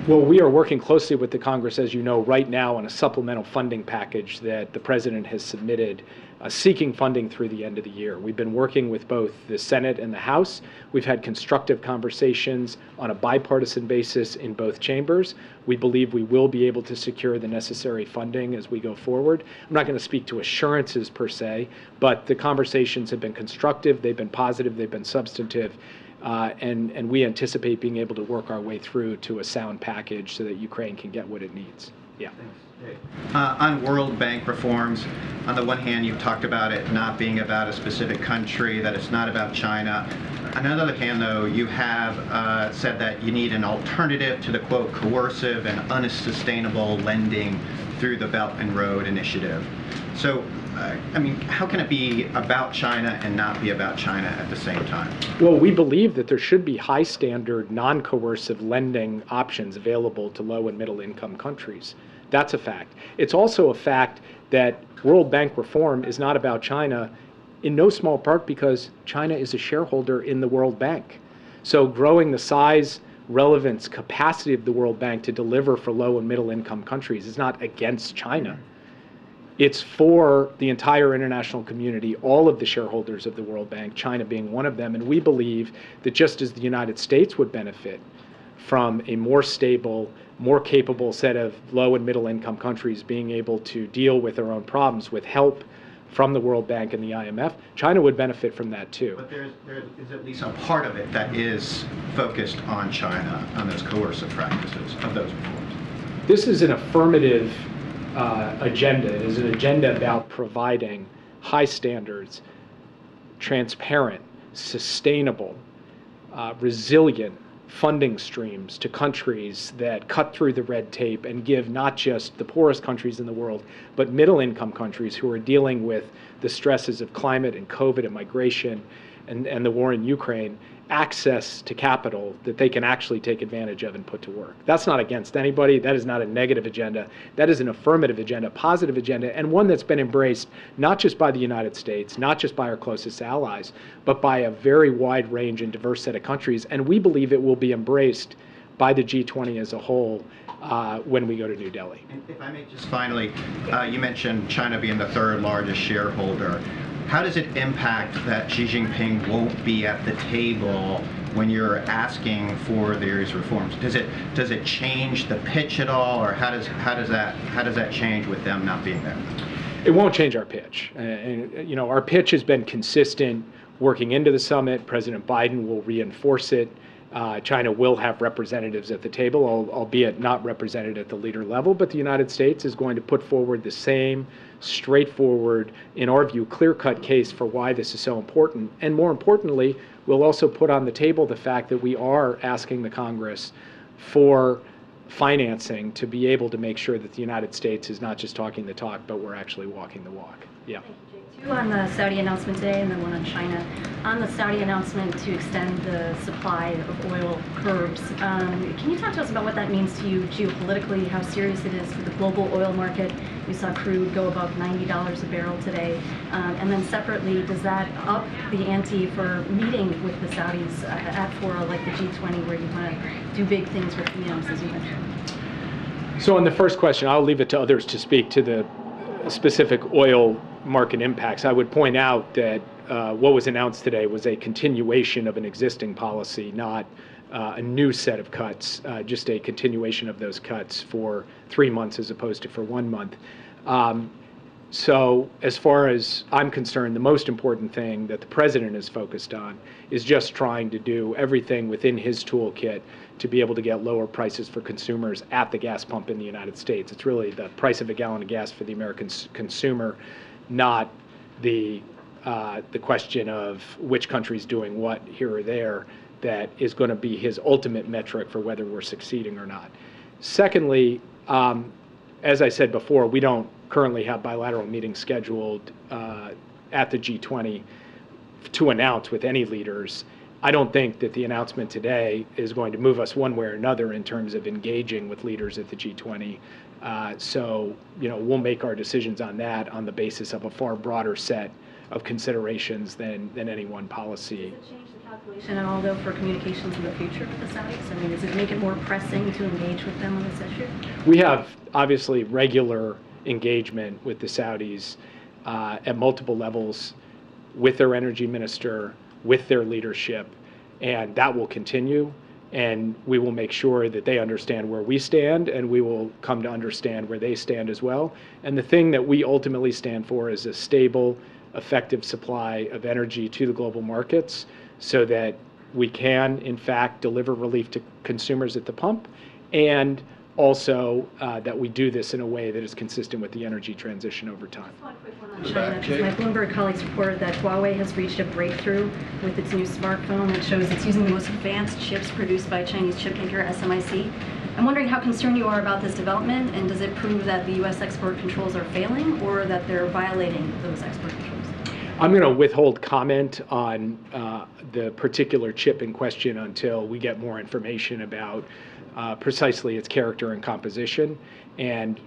Well, we are working closely with the Congress, as you know, right now on a supplemental funding package that the President has submitted, seeking funding through the end of the year. We've been working with both the Senate and the House. We've had constructive conversations on a bipartisan basis in both chambers. We believe we will be able to secure the necessary funding as we go forward. I'm not going to speak to assurances per se, but the conversations have been constructive, they've been positive, they've been substantive. And we anticipate being able to work our way through to a sound package so that Ukraine can get what it needs. Yeah. On World Bank reforms, on the one hand, you've talked about it not being about a specific country, that it's not about China. On the other hand, though, you have said that you need an alternative to the, quote, coercive and unsustainable lending through the Belt and Road Initiative. So, I mean, how can it be about China and not be about China at the same time? Well, we believe that there should be high standard, non-coercive lending options available to low and middle income countries. That's a fact. It's also a fact that World Bank reform is not about China, in no small part because China is a shareholder in the World Bank. So growing the size, relevance, capacity of the World Bank to deliver for low and middle income countries is not against China. It's for the entire international community, all of the shareholders of the World Bank, China being one of them. And we believe that just as the United States would benefit from a more stable, more capable set of low and middle income countries being able to deal with their own problems with help from the World Bank and the IMF, China would benefit from that too. But there is at least a part of it that is focused on China, on those coercive practices of those reforms. This is an affirmative agenda. It is an agenda about providing high standards, transparent, sustainable, resilient funding streams to countries that cut through the red tape and give not just the poorest countries in the world, but middle income countries who are dealing with the stresses of climate and COVID and migration and the war in Ukraine, access to capital that they can actually take advantage of and put to work. That's not against anybody. That is not a negative agenda. That is an affirmative agenda, positive agenda, and one that's been embraced not just by the United States, not just by our closest allies, but by a very wide range and diverse set of countries. And we believe it will be embraced by the G20 as a whole when we go to New Delhi. And if I may just finally, you mentioned China being the third largest shareholder. How does it impact that Xi Jinping won't be at the table when you're asking for these reforms? Does it change the pitch at all, or how does that change with them not being there? It won't change our pitch. And you know, our pitch has been consistent working into the summit. President Biden will reinforce it. China will have representatives at the table, albeit not represented at the leader level, but the United States is going to put forward the same straightforward, in our view, clear-cut case for why this is so important. And more importantly, we'll also put on the table the fact that we are asking the Congress for financing to be able to make sure that the United States is not just talking the talk, but we're actually walking the walk. Yeah. Two on the Saudi announcement today and then one on China. On the Saudi announcement to extend the supply of oil curbs, can you talk to us about what that means to you geopolitically, how serious it is for the global oil market? We saw crude go above $90 a barrel today. And then separately, does that up the ante for meeting with the Saudis at fora like the G20 where you want to do big things with EMs, as you mentioned? So on the first question, I'll leave it to others to speak to the specific oil market impacts. I would point out that what was announced today was a continuation of an existing policy, not a new set of cuts, just a continuation of those cuts for 3 months as opposed to for 1 month. So as far as I'm concerned, the most important thing that the president is focused on is just trying to do everything within his toolkit to be able to get lower prices for consumers at the gas pump in the United States. It's really the price of a gallon of gas for the American consumer, not the question of which country's doing what here or there, that is going to be his ultimate metric for whether we're succeeding or not. Secondly, as I said before, we don't currently have bilateral meetings scheduled at the G20 to announce with any leaders. I don't think that the announcement today is going to move us one way or another in terms of engaging with leaders at the G20. So, you know, we'll make our decisions on that on the basis of a far broader set of considerations than any one policy. Does it change the calculation at all, though, for communications in the future with the Saudis? I mean, does it make it more pressing to engage with them on this issue? We have, obviously, regular engagement with the Saudis at multiple levels, with their energy minister, with their leadership, and that will continue. And we will make sure that they understand where we stand, and we will come to understand where they stand as well. And the thing that we ultimately stand for is a stable, effective supply of energy to the global markets so that we can, in fact, deliver relief to consumers at the pump, and also that we do this in a way that is consistent with the energy transition over time. China, because my Bloomberg colleagues reported that Huawei has reached a breakthrough with its new smartphone that shows it's using the most advanced chips produced by Chinese chip maker SMIC. I'm wondering how concerned you are about this development, and does it prove that the U.S. export controls are failing, or that they're violating those export controls? I'm going to withhold comment on the particular chip in question until we get more information about precisely its character and composition. And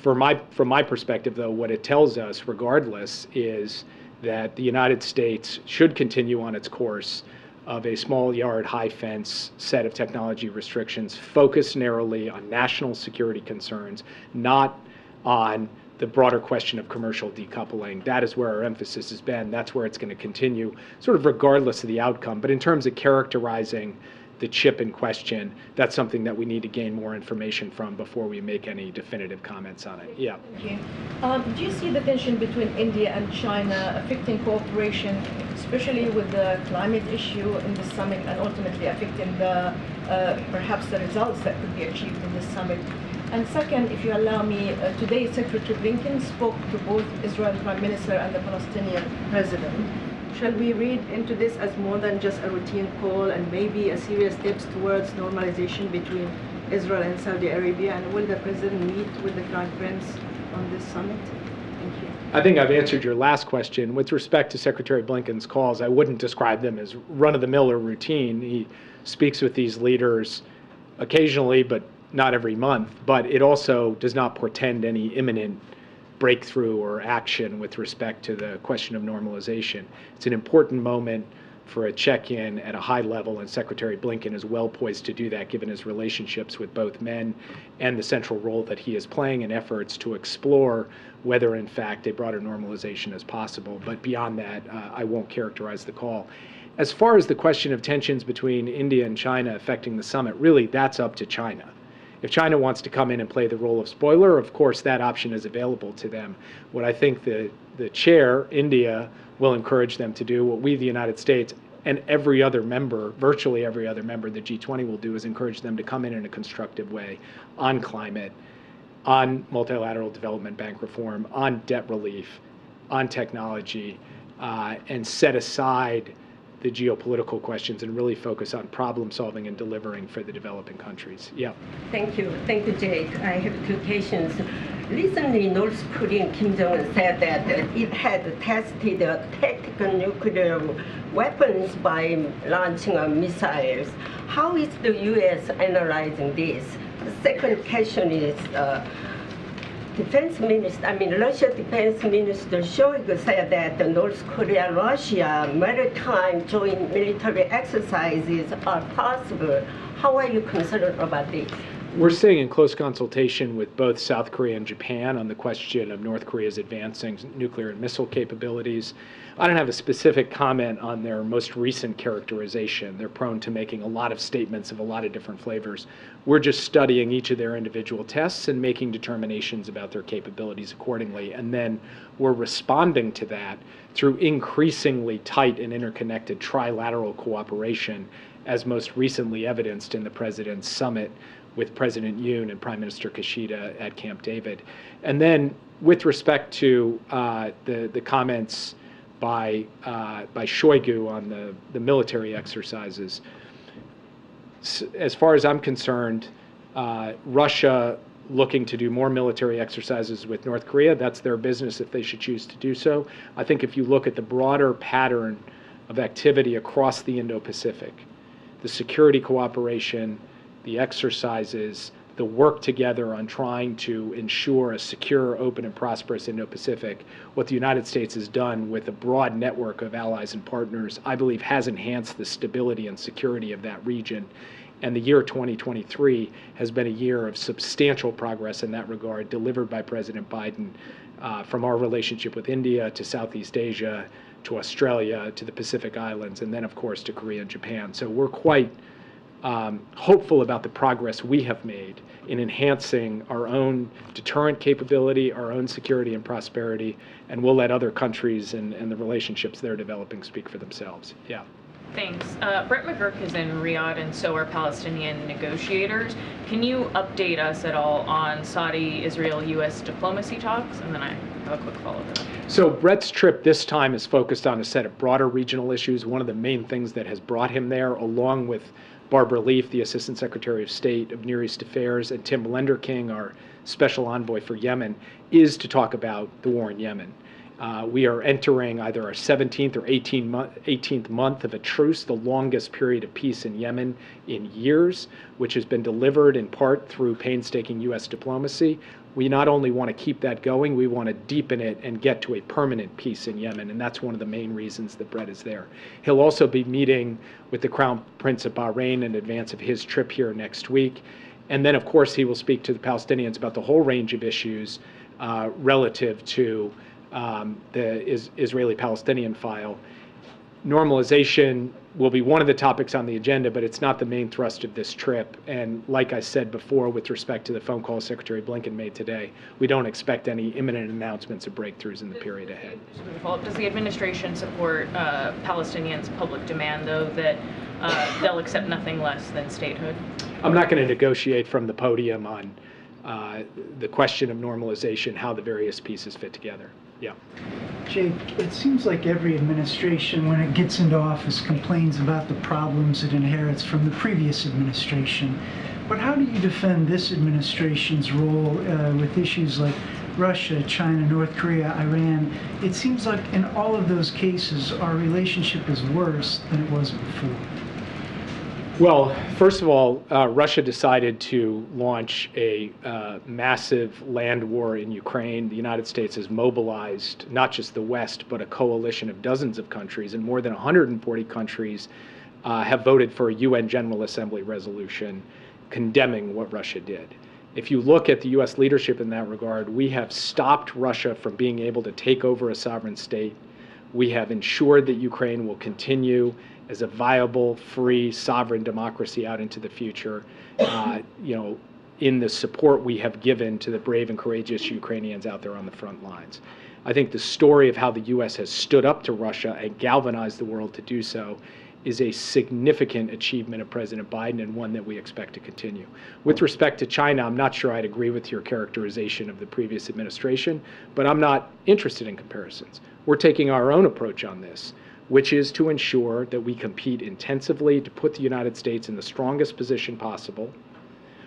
from my perspective, though, what it tells us, regardless, is that the United States should continue on its course of a small yard, high fence set of technology restrictions focused narrowly on national security concerns, not on the broader question of commercial decoupling. That is where our emphasis has been. That's where it's going to continue, sort of regardless of the outcome. But in terms of characterizing the chip in question, that's something that we need to gain more information from before we make any definitive comments on it. Yeah. Thank you. Do you see the tension between India and China affecting cooperation, especially with the climate issue in the summit, and ultimately affecting the perhaps the results that could be achieved in this summit? And second, if you allow me, today Secretary Blinken spoke to both Israel Prime Minister and the Palestinian President. Shall we read into this as more than just a routine call and maybe a serious steps towards normalization between Israel and Saudi Arabia? And will the President meet with the Crown Prince on this summit? Thank you. I think I've answered your last question. With respect to Secretary Blinken's calls, I wouldn't describe them as run-of-the-mill or routine. He speaks with these leaders occasionally, but not every month. But it also does not portend any imminent breakthrough or action with respect to the question of normalization. It's an important moment for a check-in at a high level, and Secretary Blinken is well poised to do that given his relationships with both men and the central role that he is playing in efforts to explore whether in fact a broader normalization is possible. But beyond that, I won't characterize the call. As far as the question of tensions between India and China affecting the summit, really that's up to China. If China wants to come in and play the role of spoiler, of course that option is available to them. What I think the chair, India, will encourage them to do, what we, the United States, and every other member, virtually every other member of the G20 will do, is encourage them to come in a constructive way on climate, on multilateral development bank reform, on debt relief, on technology, and set aside the geopolitical questions and really focus on problem solving and delivering for the developing countries. Yeah. Thank you, Jake. I have two questions. Recently, North Korean Kim Jong-un said that it had tested tactical nuclear weapons by launching missiles. How is the U.S. analyzing this? The second question is, Russia Defense Minister Shoigu said that the North Korea-Russia maritime joint military exercises are possible. How are you concerned about this? We're staying in close consultation with both South Korea and Japan on the question of North Korea's advancing nuclear and missile capabilities. I don't have a specific comment on their most recent characterization. They're prone to making a lot of statements of a lot of different flavors. We're just studying each of their individual tests and making determinations about their capabilities accordingly. And then we're responding to that through increasingly tight and interconnected trilateral cooperation, as most recently evidenced in the President's summit with President Yoon and Prime Minister Kishida at Camp David. And then with respect to the comments by Shoigu on the military exercises, as far as I'm concerned, Russia looking to do more military exercises with North Korea, that's their business if they should choose to do so. I think if you look at the broader pattern of activity across the Indo-Pacific, the security cooperation, the exercises, the work together on trying to ensure a secure, open, and prosperous Indo-Pacific, what the United States has done with a broad network of allies and partners, I believe has enhanced the stability and security of that region. And the year 2023 has been a year of substantial progress in that regard, delivered by President Biden, from our relationship with India to Southeast Asia, to Australia, to the Pacific Islands, and then, of course, to Korea and Japan. So we're quite hopeful about the progress we have made in enhancing our own deterrent capability, our own security and prosperity, and we'll let other countries and the relationships they're developing speak for themselves. Yeah. Thanks. Brett McGurk is in Riyadh, and so are Palestinian negotiators. Can you update us at all on Saudi-Israel-U.S. diplomacy talks? And then I have a quick follow-up to that. So Brett's trip this time is focused on a set of broader regional issues. One of the main things that has brought him there, along with Barbara Leaf, the Assistant Secretary of State of Near East Affairs, and Tim Lenderking, our Special Envoy for Yemen, is to talk about the war in Yemen. We are entering either our 17th or 18th month of a truce, the longest period of peace in Yemen in years, which has been delivered in part through painstaking U.S. diplomacy. We not only want to keep that going, we want to deepen it and get to a permanent peace in Yemen, and that's one of the main reasons that Brett is there. He'll also be meeting with the Crown Prince of Bahrain in advance of his trip here next week. And then, of course, he will speak to the Palestinians about the whole range of issues relative to the Israeli-Palestinian file. Normalization will be one of the topics on the agenda, but it's not the main thrust of this trip. And like I said before, with respect to the phone call Secretary Blinken made today, we don't expect any imminent announcements or breakthroughs in the period ahead. Does the administration support Palestinians' public demand, though, that they'll accept nothing less than statehood? I'm not going to negotiate from the podium on the question of normalization, how the various pieces fit together. Yeah. Jake, it seems like every administration, when it gets into office, complains about the problems it inherits from the previous administration. But how do you defend this administration's role with issues like Russia, China, North Korea, Iran? It seems like in all of those cases, our relationship is worse than it was before. Well, first of all, Russia decided to launch a massive land war in Ukraine. The United States has mobilized not just the West, but a coalition of dozens of countries, and more than 140 countries have voted for a UN General Assembly resolution condemning what Russia did. If you look at the U.S. leadership in that regard, we have stopped Russia from being able to take over a sovereign state. We have ensured that Ukraine will continue as a viable, free, sovereign democracy out into the future, in the support we have given to the brave and courageous Ukrainians out there on the front lines. I think the story of how the U.S. has stood up to Russia and galvanized the world to do so is a significant achievement of President Biden, and one that we expect to continue. With respect to China, I'm not sure I'd agree with your characterization of the previous administration, but I'm not interested in comparisons. We're taking our own approach on this, which is to ensure that we compete intensively to put the United States in the strongest position possible,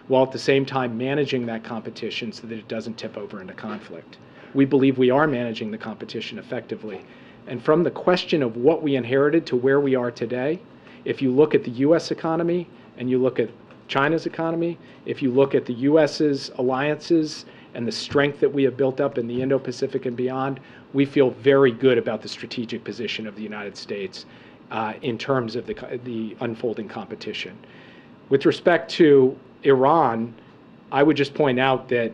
while at the same time managing that competition so that it doesn't tip over into conflict. We believe we are managing the competition effectively. And from the question of what we inherited to where we are today, if you look at the U.S. economy and you look at China's economy, if you look at the U.S.'s alliances and the strength that we have built up in the Indo-Pacific and beyond, we feel very good about the strategic position of the United States in terms of the unfolding competition. With respect to Iran, I would just point out that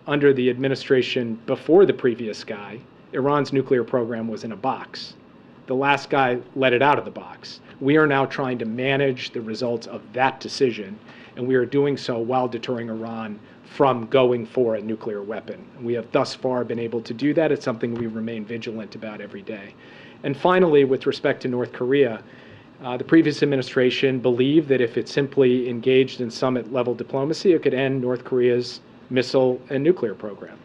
under the administration before the previous guy, Iran's nuclear program was in a box. The last guy let it out of the box. We are now trying to manage the results of that decision, and we are doing so while deterring Iran from going for a nuclear weapon. We have thus far been able to do that. It's something we remain vigilant about every day. And finally, with respect to North Korea, the previous administration believed that if it simply engaged in summit-level diplomacy, it could end North Korea's missile and nuclear program.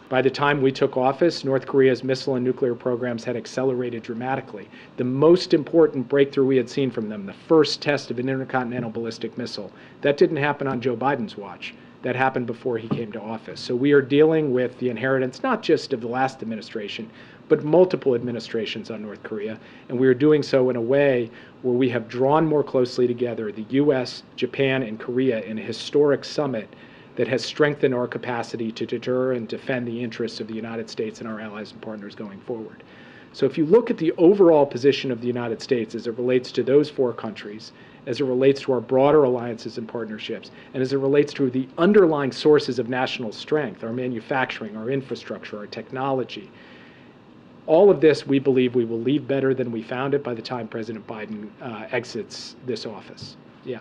By the time we took office, North Korea's missile and nuclear programs had accelerated dramatically. The most important breakthrough we had seen from them, the first test of an intercontinental ballistic missile, that didn't happen on Joe Biden's watch. That happened before he came to office. So we are dealing with the inheritance, not just of the last administration, but multiple administrations on North Korea. And we are doing so in a way where we have drawn more closely together the U.S., Japan, and Korea in a historic summit that has strengthened our capacity to deter and defend the interests of the United States and our allies and partners going forward. So if you look at the overall position of the United States as it relates to those four countries, as it relates to our broader alliances and partnerships, and as it relates to the underlying sources of national strength, our manufacturing, our infrastructure, our technology, all of this, we believe we will leave better than we found it by the time President Biden exits this office. Yeah.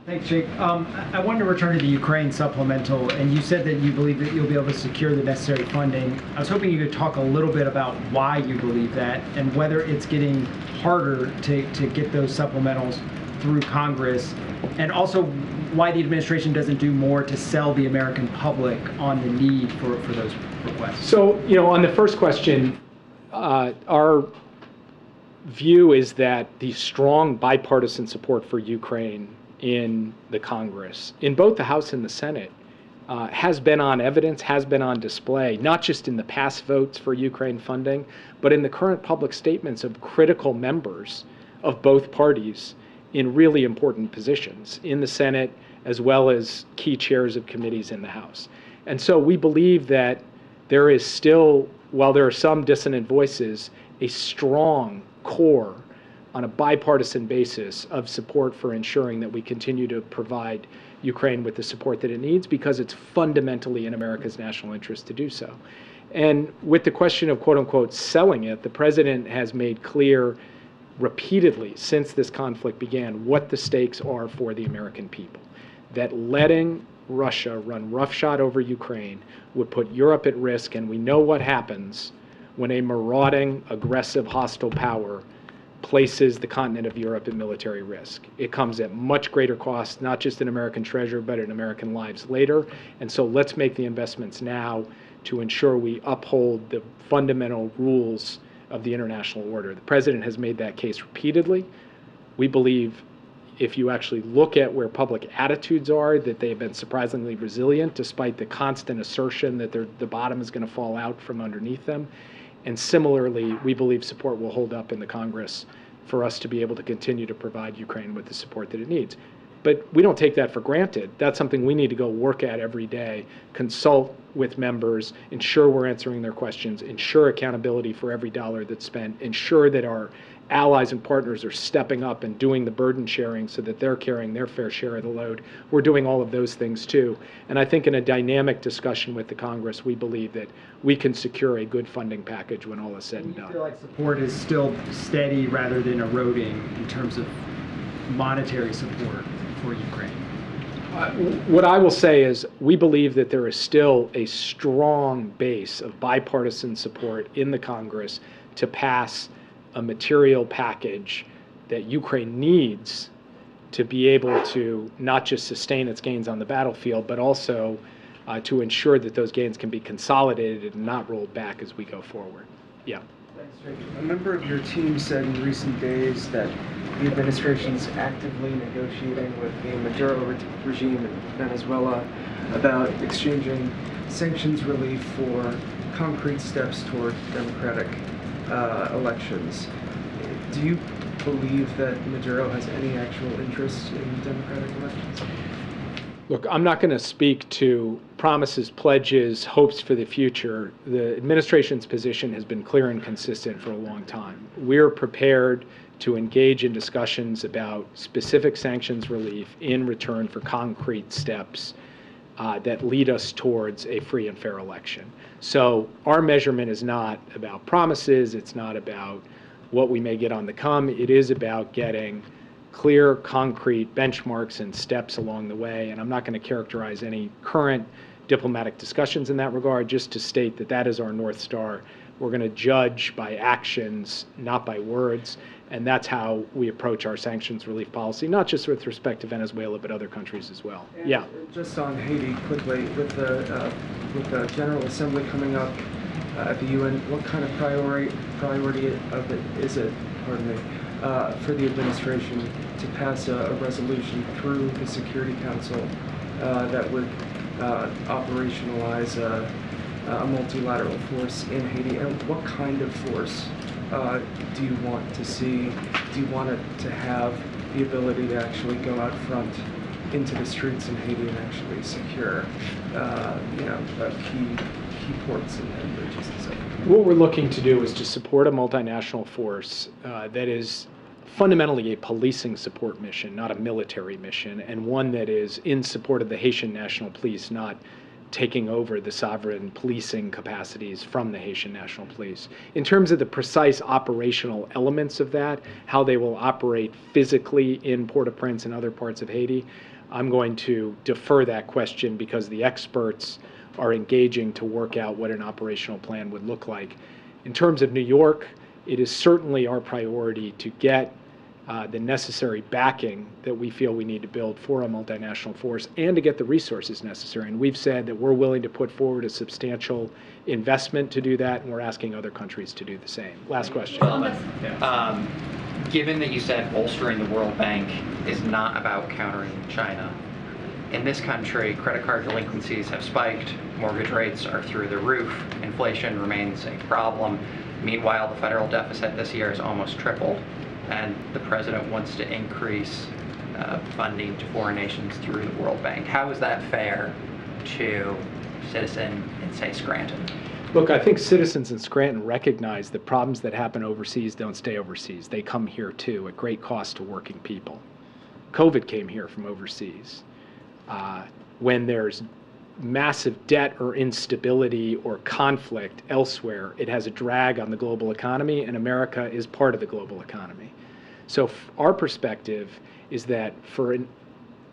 Thanks, Jake. I wanted to return to the Ukraine supplemental, and you said that you believe that you'll be able to secure the necessary funding. I was hoping you could talk a little bit about why you believe that and whether it's getting harder to get those supplementals through Congress, and also why the administration doesn't do more to sell the American public on the need for those requests. So, on the first question, our view is that the strong bipartisan support for Ukraine in the Congress, in both the House and the Senate, has been on evidence, has been on display, not just in the past votes for Ukraine funding, but in the current public statements of critical members of both parties in really important positions in the Senate, as well as key chairs of committees in the House. And so we believe that there is still, while there are some dissonant voices, a strong core on a bipartisan basis of support for ensuring that we continue to provide Ukraine with the support that it needs, because it's fundamentally in America's national interest to do so. And with the question of quote unquote selling it, the president has made clear repeatedly since this conflict began what the stakes are for the American people. That letting Russia run roughshod over Ukraine would put Europe at risk, and we know what happens when a marauding, aggressive, hostile power places the continent of Europe at military risk. It comes at much greater cost, not just in American treasure, but in American lives later. And so let's make the investments now to ensure we uphold the fundamental rules of the international order. The president has made that case repeatedly. We believe if you actually look at where public attitudes are, that they have been surprisingly resilient despite the constant assertion that the bottom is going to fall out from underneath them. And similarly, we believe support will hold up in the Congress for us to be able to continue to provide Ukraine with the support that it needs. But we don't take that for granted. That's something we need to go work at every day, consult with members, ensure we're answering their questions, ensure accountability for every dollar that's spent, ensure that our allies and partners are stepping up and doing the burden sharing so that they're carrying their fair share of the load. We're doing all of those things too. And I think in a dynamic discussion with the Congress, we believe that we can secure a good funding package when all is said and done. I feel like support is still steady rather than eroding in terms of monetary support for Ukraine. What I will say is we believe that there is still a strong base of bipartisan support in the Congress to pass a material package that Ukraine needs to be able to not just sustain its gains on the battlefield, but also to ensure that those gains can be consolidated and not rolled back as we go forward. Yeah. Thanks, Jake. A member of your team said in recent days that the administration's actively negotiating with the Maduro regime in Venezuela about exchanging sanctions relief for concrete steps toward democratic elections. Do you believe that Maduro has any actual interest in democratic elections? Look, I'm not going to speak to promises, pledges, hopes for the future. The administration's position has been clear and consistent for a long time. We're prepared to engage in discussions about specific sanctions relief in return for concrete steps that lead us towards a free and fair election. So our measurement is not about promises, it's not about what we may get on the come, it is about getting clear, concrete benchmarks and steps along the way. And I'm not going to characterize any current diplomatic discussions in that regard, just to state that that is our North Star. We're going to judge by actions, not by words. And that's how we approach our sanctions relief policy, not just with respect to Venezuela, but other countries as well. And yeah. Just on Haiti quickly, with the General Assembly coming up at the UN, what kind of priority of it is it, pardon me, for the administration to pass a resolution through the Security Council that would operationalize a multilateral force in Haiti? And what kind of force do you want to see? Do you want it to have the ability to actually go out front into the streets in Haiti and actually secure, key ports and bridges and stuff? What we're looking to do is to support a multinational force that is fundamentally a policing support mission, not a military mission, and one that is in support of the Haitian National Police, not taking over the sovereign policing capacities from the Haitian National Police. In terms of the precise operational elements of that, how they will operate physically in Port-au-Prince and other parts of Haiti, I'm going to defer that question because the experts are engaging to work out what an operational plan would look like. In terms of New York, it is certainly our priority to get the necessary backing that we feel we need to build for a multinational force and to get the resources necessary. And we've said that we're willing to put forward a substantial investment to do that, and we're asking other countries to do the same. Last question. Given that you said bolstering the World Bank is not about countering China, in this country, credit card delinquencies have spiked, mortgage rates are through the roof, inflation remains a problem. Meanwhile, the federal deficit this year has almost tripled, and the president wants to increase funding to foreign nations through the World Bank. How is that fair to citizen in, say, Scranton? Look, I think citizens in Scranton recognize that problems that happen overseas don't stay overseas. They come here too, at great cost to working people. COVID came here from overseas. When there's massive debt or instability or conflict elsewhere, it has a drag on the global economy, and America is part of the global economy. So our perspective is that for a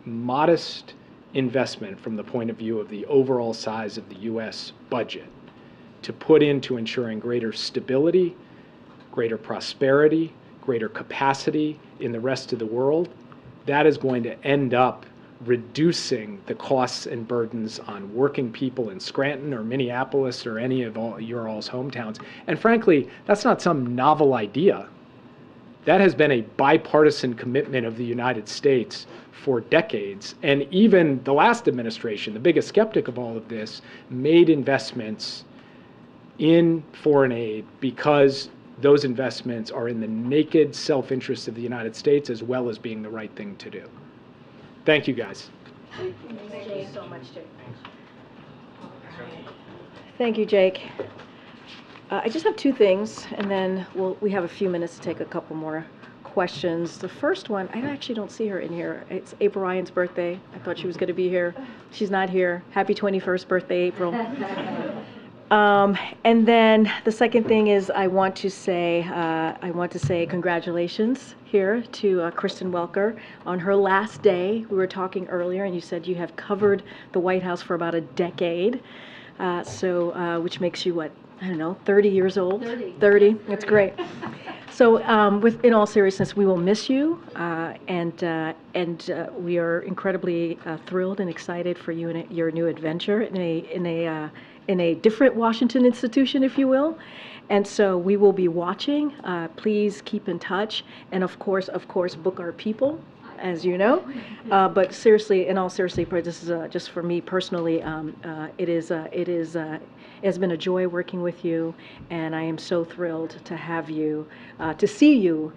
modest investment from the point of view of the overall size of the U.S. budget to put into ensuring greater stability, greater prosperity, greater capacity in the rest of the world, that is going to end up reducing the costs and burdens on working people in Scranton or Minneapolis or any of your all's hometowns. And frankly, that's not some novel idea. That has been a bipartisan commitment of the United States for decades. And even the last administration, the biggest skeptic of all of this, made investments in foreign aid because those investments are in the naked self-interest of the United States as well as being the right thing to do. Thank you, guys. Thank you so much, Jake. Thank you, Jake. I just have two things, and then we have a few minutes to take a couple more questions. The first one, I actually don't see her in here. It's April Ryan's birthday. I thought she was going to be here. She's not here. Happy 21st birthday, April. And then the second thing is I want to say congratulations here to Kristen Welker on her last day. We were talking earlier, and you said you have covered the White House for about a decade, which makes you what? I don't know, 30 years old? 30. That's great. So in all seriousness, we will miss you, and we are incredibly thrilled and excited for you and your new adventure in a different Washington institution, if you will. And so we will be watching. Please keep in touch, and of course, book our people, as you know. But seriously, in all seriousness, this is just for me personally. It has been a joy working with you, and I am so thrilled to have you, to see you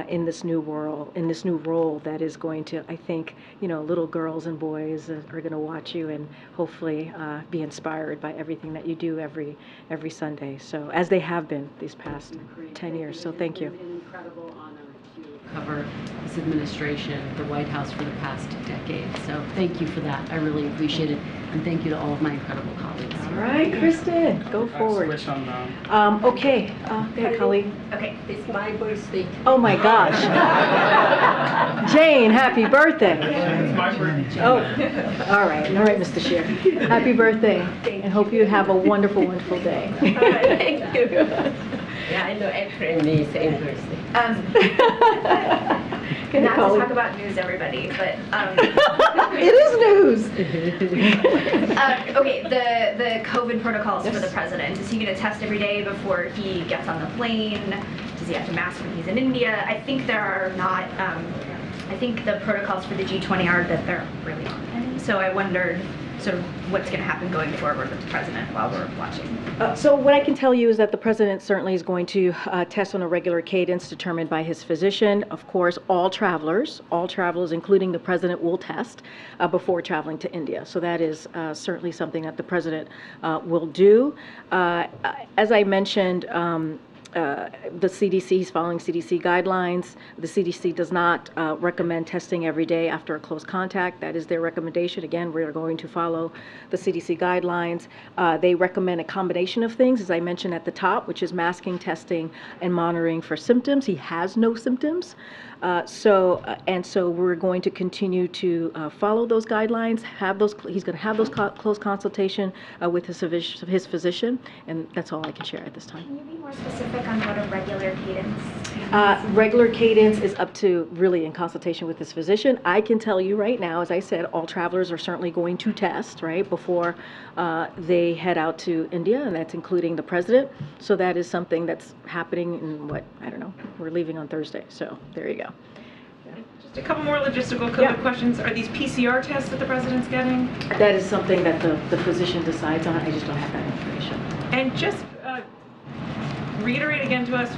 in this new role that is going to, I think, little girls and boys are going to watch you and hopefully be inspired by everything that you do every Sunday. So as they have been these past 10 years. So thank you. An incredible honor to cover this administration, the White House for the past decade. So thank you for that. I really appreciate it. And thank you to all of my incredible colleagues. All right, Kristen, go forward. Okay, go ahead, colleague. Okay, it's my birthday. Oh my gosh. Jane, happy birthday. It's my birthday. Oh, all right, Mr. Scheer. Happy birthday, and hope you have a wonderful, wonderful day. All right, thank you. Yeah, I know April needs same birthday. Not to talk about news, everybody, but it is news. Okay, the COVID protocols for the president. Is he going to test every day before he gets on the plane? Does he have to mask when he's in India? I think there are not. I think the protocols for the G20 are that there really aren't any. So I wondered sort of what's going to happen going forward with the president while we're watching. So what I can tell you is that the president certainly is going to test on a regular cadence determined by his physician. Of course, all travelers, including the president, will test before traveling to India. So that is certainly something that the president will do. As I mentioned, the CDC is following CDC guidelines. The CDC does not recommend testing every day after a close contact. That is their recommendation. Again, we are going to follow the CDC guidelines. They recommend a combination of things, as I mentioned at the top, which is masking, testing, and monitoring for symptoms. He has no symptoms. So we're going to continue to follow those guidelines, he's going to have those close consultation with his physician, and that's all I can share at this time. Can you be more specific on what a regular cadence? Regular cadence is up to really in consultation with this physician. I can tell you right now, as I said, all travelers are certainly going to test, right, before they head out to India, and that's including the president. So that is something that's happening in I don't know, we're leaving on Thursday. So there you go. Just a couple more logistical COVID questions. Are these PCR tests that the president's getting? That is something that the physician decides on. I just don't have that information. And just reiterate again to us,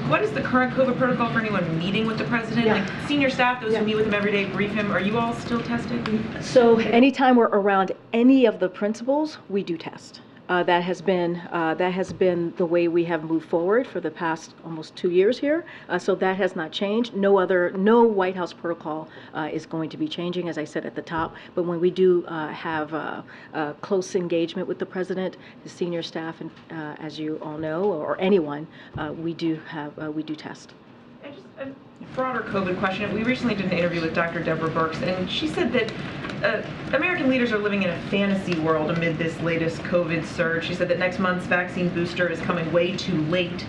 what is the current COVID protocol for anyone meeting with the president? Like senior staff, those who meet with him every day, brief him. Are you all still tested? So anytime we're around any of the principals, we do test. That has been the way we have moved forward for the past almost 2 years here. So that has not changed. No White House protocol is going to be changing, as I said at the top. But when we do have close engagement with the president, his senior staff, and as you all know, or anyone, we do test. And just a broader COVID question. We recently did an interview with Dr. Deborah Birx, and she said that American leaders are living in a fantasy world amid this latest COVID surge. She said that next month's vaccine booster is coming way too late.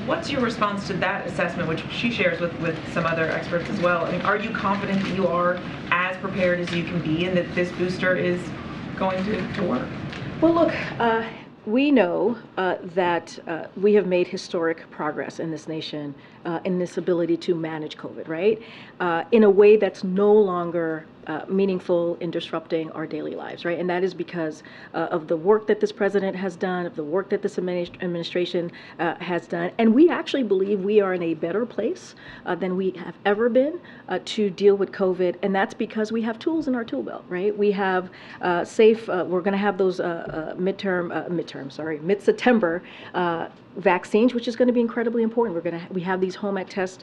What's your response to that assessment, which she shares with some other experts as well? I mean, are you confident that you are as prepared as you can be and that this booster is going to work? Well, look, we know that we have made historic progress in this nation in this ability to manage COVID, right? In a way that's no longer meaningful in disrupting our daily lives, right? And that is because of the work that this president has done, of the work that this administration has done. And we actually believe we are in a better place than we have ever been to deal with COVID. And that's because we have tools in our tool belt, right? We have we're going to have those mid-September vaccines, which is going to be incredibly important. We have these home at-home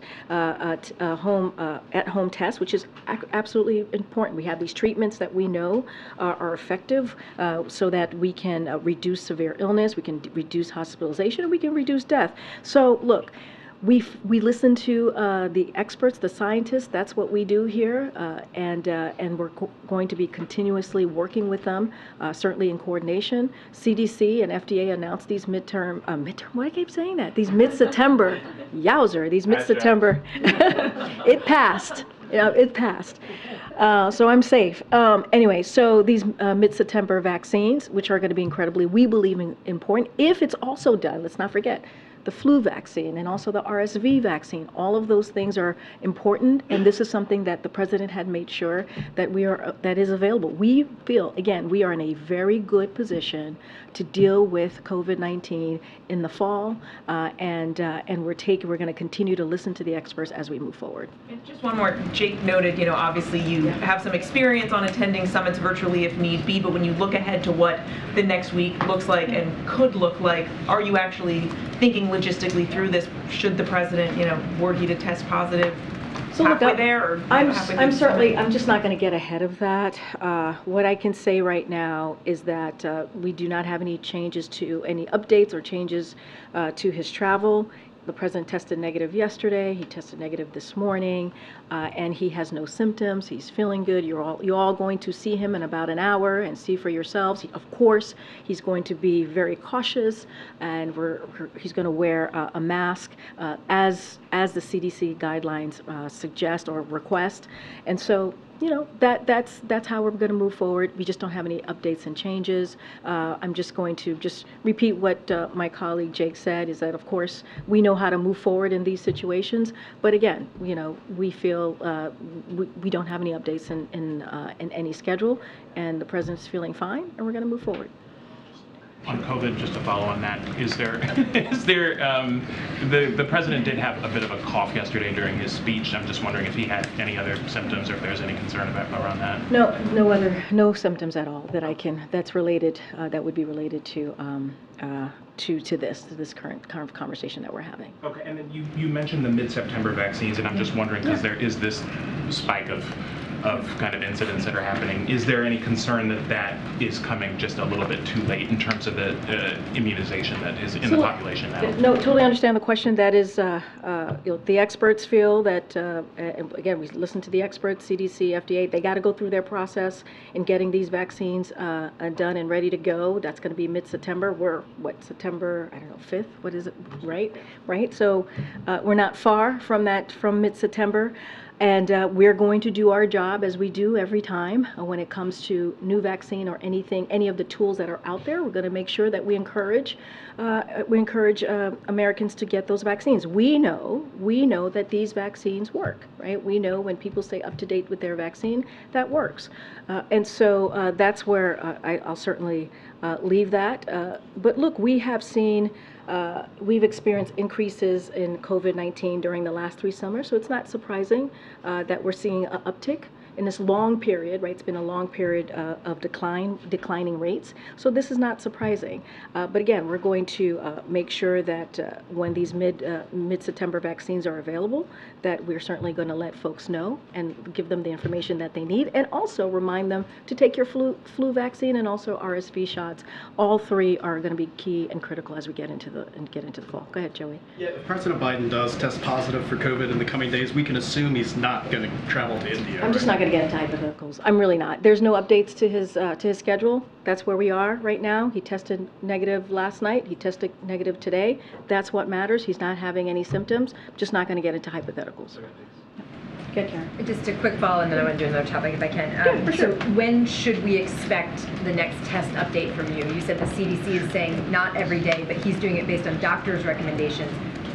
tests, which is absolutely important. We have these treatments that we know are effective, so that we can reduce severe illness, we can reduce hospitalization, and we can reduce death. So look, we listen to the experts, the scientists. That's what we do here, and we're going to be continuously working with them, certainly in coordination. CDC and FDA announced these midterm. Why I keep saying that? These mid-September, yowzer! These mid-September. It passed. It passed. So I'm safe. Anyway, so these mid-September vaccines, which are going to be incredibly, we believe, important. If it's also done, let's not forget, the flu vaccine and also the RSV vaccine. All of those things are important, and this is something that the president had made sure that that is available. We feel, again, we are in a very good position to deal with COVID-19 in the fall, and we're going to continue to listen to the experts as we move forward. And just one more. Jake noted, obviously you have some experience on attending summits virtually if need be, but when you look ahead to what the next week looks like and could look like, are you actually thinking logistically through this? Should the president, were he to test positive, halfway there, or I'm just not going to get ahead of that. What I can say right now is that we do not have any changes to any updates or changes to his travel. The president tested negative yesterday. He tested negative this morning, and he has no symptoms. He's feeling good. You're all going to see him in about an hour and see for yourselves. Of course, he's going to be very cautious, and he's going to wear a mask as the CDC guidelines suggest or request. And so, that's how we're going to move forward. We just don't have any updates and changes. I'm just going to repeat what my colleague Jake said, is that of course we know how to move forward in these situations, but again, we feel we don't have any updates in any schedule, and the president's feeling fine, and we're going to move forward. On COVID, just to follow on that, the president did have a bit of a cough yesterday during his speech. I'm just wondering if he had any other symptoms or if there's any concern around that. No symptoms at all that would be related to this current kind of conversation that we're having. Okay, and then you mentioned the mid-September vaccines, and I'm just wondering, because there is this spike of of kind of incidents that are happening. Is there any concern that that is coming just a little bit too late in terms of the immunization that is in the population now? No, totally understand the question. That is, the experts feel that, and again, we listen to the experts, CDC, FDA, they got to go through their process in getting these vaccines done and ready to go. That's going to be mid-September. We're, September, I don't know, 5th? What is it, right? So we're not far from that, from mid-September. And we're going to do our job as we do every time when it comes to new vaccine or anything, any of the tools that are out there. We're going to make sure that we encourage Americans to get those vaccines. We know that these vaccines work, right? We know when people stay up to date with their vaccine, that works. And so that's where I'll certainly leave that. But look, we have seen we've experienced increases in COVID-19 during the last 3 summers, so it's not surprising that we're seeing an uptick in this long period, right? It's been a long period of declining rates, so this is not surprising. But again, we're going to make sure that when these mid-September vaccines are available, that we're certainly going to let folks know and give them the information that they need, and also remind them to take your flu vaccine and also RSV shots. All 3 are going to be key and critical as we get into the fall. Go ahead, Joey. Yeah, if President Biden does test positive for COVID in the coming days, we can assume he's not going to travel to India. I'm just not going to get into hypotheticals. I'm really not. There's no updates to his schedule. That's where we are right now. He tested negative last night. He tested negative today. That's what matters. He's not having any symptoms. I'm just not going to get into hypotheticals. Good, Karen. Just a quick follow, and then I want to do another topic if I can. So when should we expect the next test update from you? You said the CDC is saying not every day, but he's doing it based on doctors' recommendations.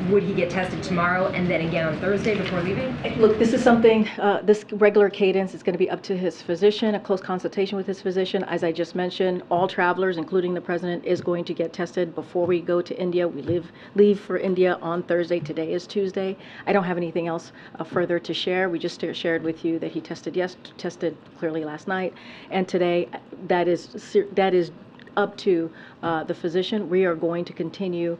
Would he get tested tomorrow and then again on Thursday before leaving? Look, this is something, this regular cadence is going to be up to his physician, a close consultation with his physician. As I just mentioned, all travelers, including the president, is going to get tested before we go to India. We leave for India on Thursday. Today is Tuesday. I don't have anything else further to share. We just shared with you that he tested clearly last night, and today. That is up to the physician. We are going to continue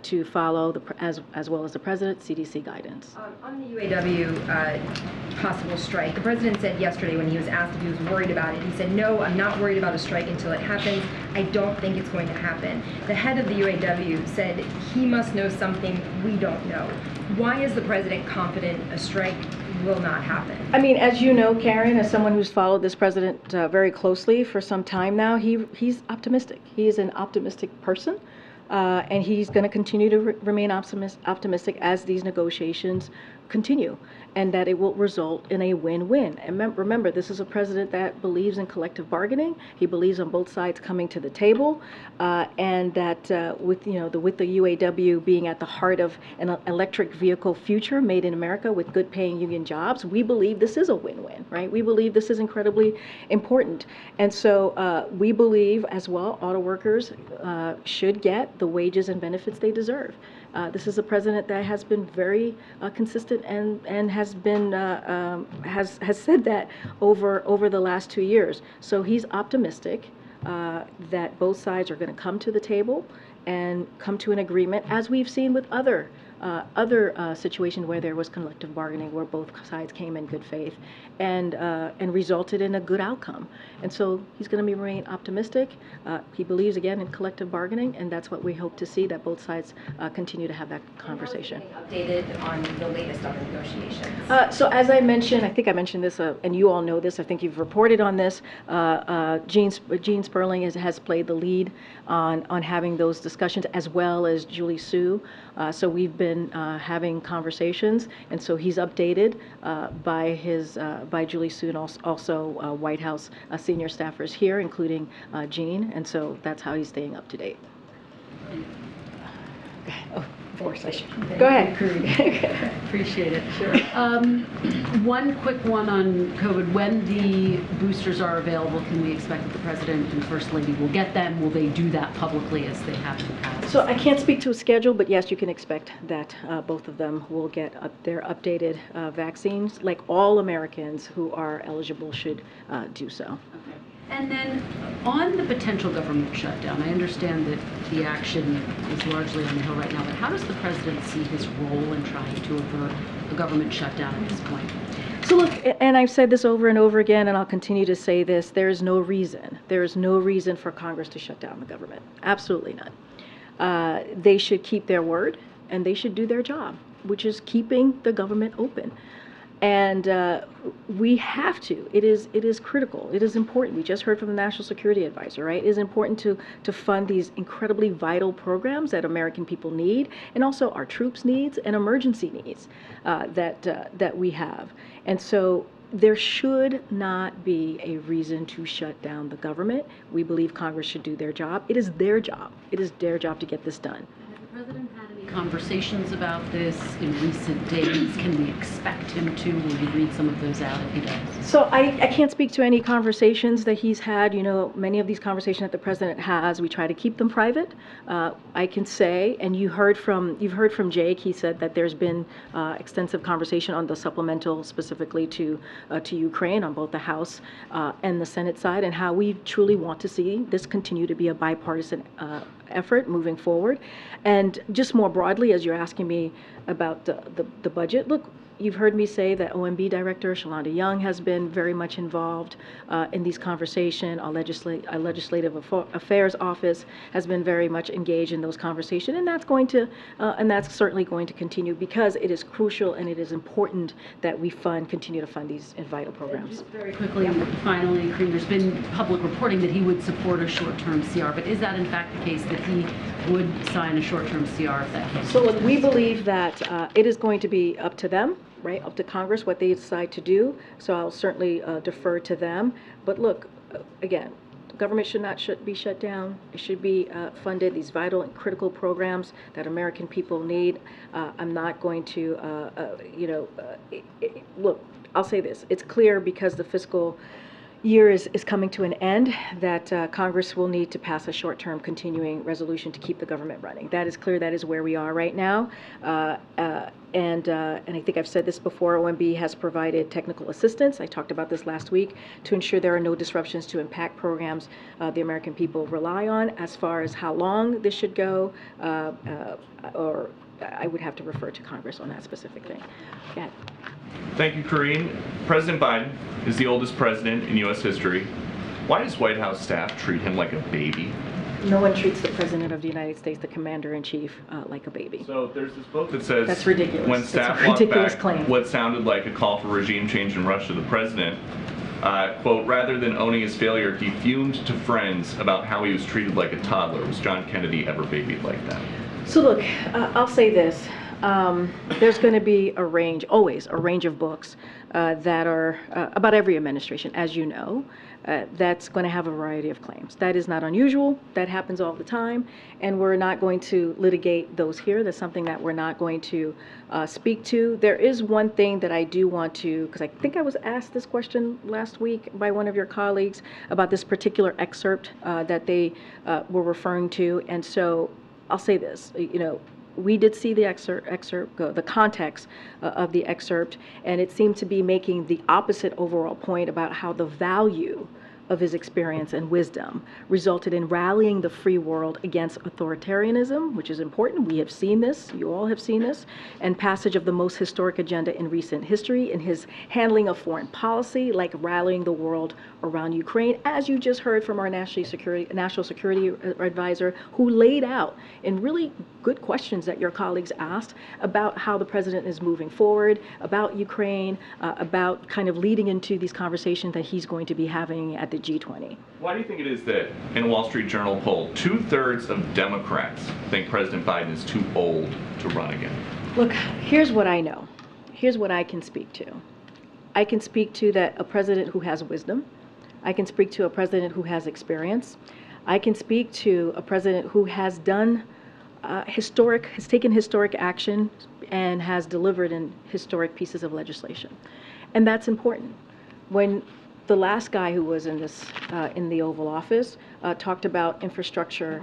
to follow, as well as the president, CDC guidance. On the UAW possible strike, the president said yesterday when he was asked if he was worried about it, he said, no, I'm not worried about a strike until it happens. I don't think it's going to happen. The head of the UAW said he must know something we don't know. Why is the president confident a strike will not happen? I mean, as you know, Karen, as someone who's followed this president very closely for some time now, he's optimistic. He is an optimistic person, and he's going to continue to remain optimistic as these negotiations continue, and that it will result in a win-win. And remember, this is a president that believes in collective bargaining. He believes on both sides coming to the table, and that with the UAW being at the heart of an electric vehicle future made in America with good-paying union jobs, we believe this is a win-win, right? We believe this is incredibly important, and so we believe as well auto workers should get the wages and benefits they deserve. This is a president that has been very consistent and has been has said that over the last 2 years. So he's optimistic that both sides are going to come to the table and come to an agreement, as we've seen with other situations where there was collective bargaining, where both sides came in good faith and resulted in a good outcome. And so he's going to remain optimistic. He believes again in collective bargaining, and that's what we hope to see, that both sides continue to have that conversation. Updated on the latest on the negotiations. So as I mentioned, I think I mentioned this, and you all know this. I think you've reported on this. Gene Sperling has played the lead on having those discussions, as well as Julie Su. So we've been having conversations, and so he's updated by Julie Su, and also White House senior staffers here, including Gene, and so that's how he's staying up to date. Oh, of course I should. Go ahead. Appreciate it. Sure. One quick one on COVID. When the boosters are available, can we expect that the President and First Lady will get them? Will they do that publicly as they have in the past? So I can't speak to a schedule, but yes, you can expect that both of them will get their updated vaccines, like all Americans who are eligible should do so. Okay. And then on the potential government shutdown, I understand that the action is largely on the Hill right now, but how does the President see his role in trying to avert a government shutdown at this point? So look, and I've said this over and over again, and I'll continue to say this, there is no reason for Congress to shut down the government. Absolutely none. They should keep their word, and they should do their job, which is keeping the government open. And we have to. It is critical. It is important. We just heard from the National Security Advisor, right? It is important to fund these incredibly vital programs that American people need, and also our troops' needs and emergency needs that we have. And so there should not be a reason to shut down the government. We believe Congress should do their job. It is their job. It is their job to get this done. Has the president had any conversations about this in recent days? Can we expect him to? Will you read some of those out if he does? So I can't speak to any conversations that he's had. You know, many of these conversations that the president has, we try to keep them private. I can say, and you've heard from Jake. He said that there's been extensive conversation on the supplemental, specifically to Ukraine, on both the House and the Senate side, and how we truly want to see this continue to be a bipartisan effort moving forward. And just more broadly, as you're asking me about the budget, look, you've heard me say that OMB Director Shalonda Young has been very much involved in these conversations. Our Legislative Affairs Office has been very much engaged in those conversations, and that's certainly going to continue, because it is crucial and it is important that we continue to fund these vital programs. Just very quickly, finally, Karine, there's been public reporting that he would support a short-term CR, but is that in fact the case, that he would sign a short-term CR if that came? So look, we believe that it is going to be up to them, right, up to Congress, what they decide to do. So I'll certainly defer to them. But look, again, the government should not be shut down. It should be funded, these vital and critical programs that American people need. I'm not going to, look, I'll say this. It's clear, because the fiscal year is coming to an end, that Congress will need to pass a short-term continuing resolution to keep the government running. That is clear. That is where we are right now. And I think I've said this before, OMB has provided technical assistance. I talked about this last week, to ensure there are no disruptions to impact programs the American people rely on. As far as how long this should go, or I would have to refer to Congress on that specific thing. Go ahead. Thank you, Karine. President Biden is the oldest president in U.S. history. Why does White House staff treat him like a baby? No one treats the President of the United States, the Commander-in-Chief, like a baby. So there's this book that says, that's ridiculous. When staff walked back what sounded like a call for regime change in Russia, the president, quote, rather than owning his failure, he fumed to friends about how he was treated like a toddler. Was John Kennedy ever babied like that? So look, I'll say this. There's going to be always a range of books that are about every administration, as you know, that's going to have a variety of claims. That is not unusual. That happens all the time, and we're not going to litigate those here. That's something that we're not going to speak to. There is one thing that I do want to, because I think I was asked this question last week by one of your colleagues about this particular excerpt that they were referring to, and so I'll say this, we did see the excerpt, the context of the excerpt, and it seemed to be making the opposite overall point about how the value of his experience and wisdom resulted in rallying the free world against authoritarianism, which is important. We have seen this, you all have seen this, and passage of the most historic agenda in recent history in his handling of foreign policy, like rallying the world around Ukraine, as you just heard from our National Security Advisor, who laid out in really good questions that your colleagues asked about how the president is moving forward, about Ukraine, about kind of leading into these conversations that he's going to be having at the G20. Why do you think it is that in a Wall Street Journal poll, 2/3 of Democrats think President Biden is too old to run again? Look, here's what I know. Here's what I can speak to. I can speak to that a president who has wisdom. I can speak to a president who has experience. I can speak to a president who has done has taken historic action and has delivered in historic pieces of legislation. And that's important. When the last guy who was in the Oval Office talked about infrastructure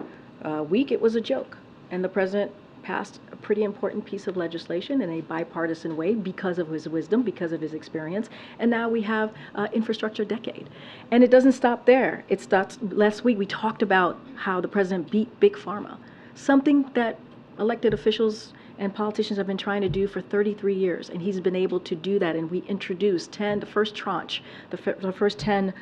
week, it was a joke. And the president passed a pretty important piece of legislation in a bipartisan way because of his wisdom, because of his experience. And now we have infrastructure decade. And it doesn't stop there. It starts, last week we talked about how the president beat Big Pharma, something that elected officials and politicians have been trying to do for 33 years, and he's been able to do that. And we introduced the first tranche, the first 10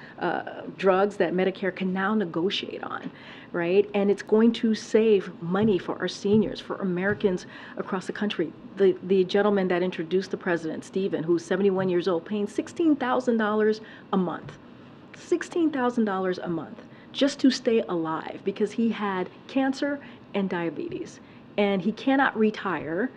drugs that Medicare can now negotiate on, right? And it's going to save money for our seniors, for Americans across the country. The gentleman that introduced the president, Stephen, who's 71 years old, paying $16,000 a month. $16,000 a month just to stay alive because he had cancer and diabetes. And he cannot retire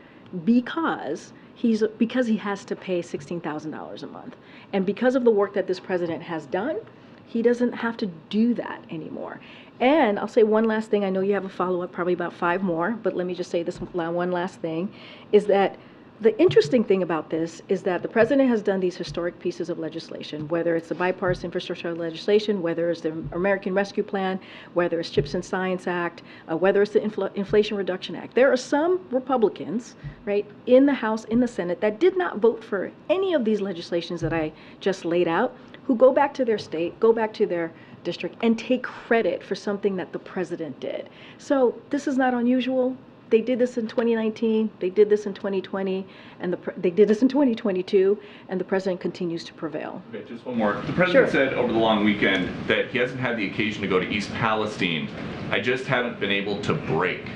because he has to pay $16,000 a month. And because of the work that this president has done, he doesn't have to do that anymore. And I'll say one last thing. I know you have a follow-up, probably about 5 more, but let me just say this one last thing, is that the interesting thing about this is that the president has done these historic pieces of legislation, whether it's the bipartisan infrastructure legislation, whether it's the American Rescue Plan, whether it's CHIPS and Science Act, whether it's the Inflation Reduction Act. There are some Republicans, right, in the House, in the Senate, that did not vote for any of these legislations that I just laid out, who go back to their state, go back to their district, and take credit for something that the president did. So this is not unusual. They did this in 2019, they did this in 2020, and they did this in 2022, and the president continues to prevail. Okay, just one more. The president said over the long weekend that he hasn't had the occasion to go to East Palestine. I just haven't been able to break.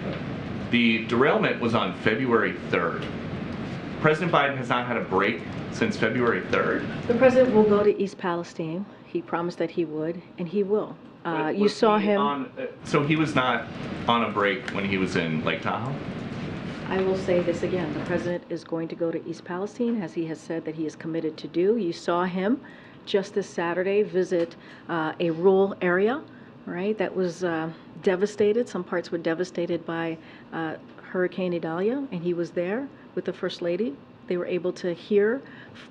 The derailment was on February 3rd. President Biden has not had a break since February 3rd. The president will go to East Palestine. He promised that he would, and he will. You saw him. So he was not on a break when he was in Lake Tahoe? I will say this again. The president is going to go to East Palestine, as he has said that he is committed to do. You saw him just this Saturday visit a rural area, right, that was devastated. Some parts were devastated by Hurricane Idalia, and he was there with the First Lady. They were able to hear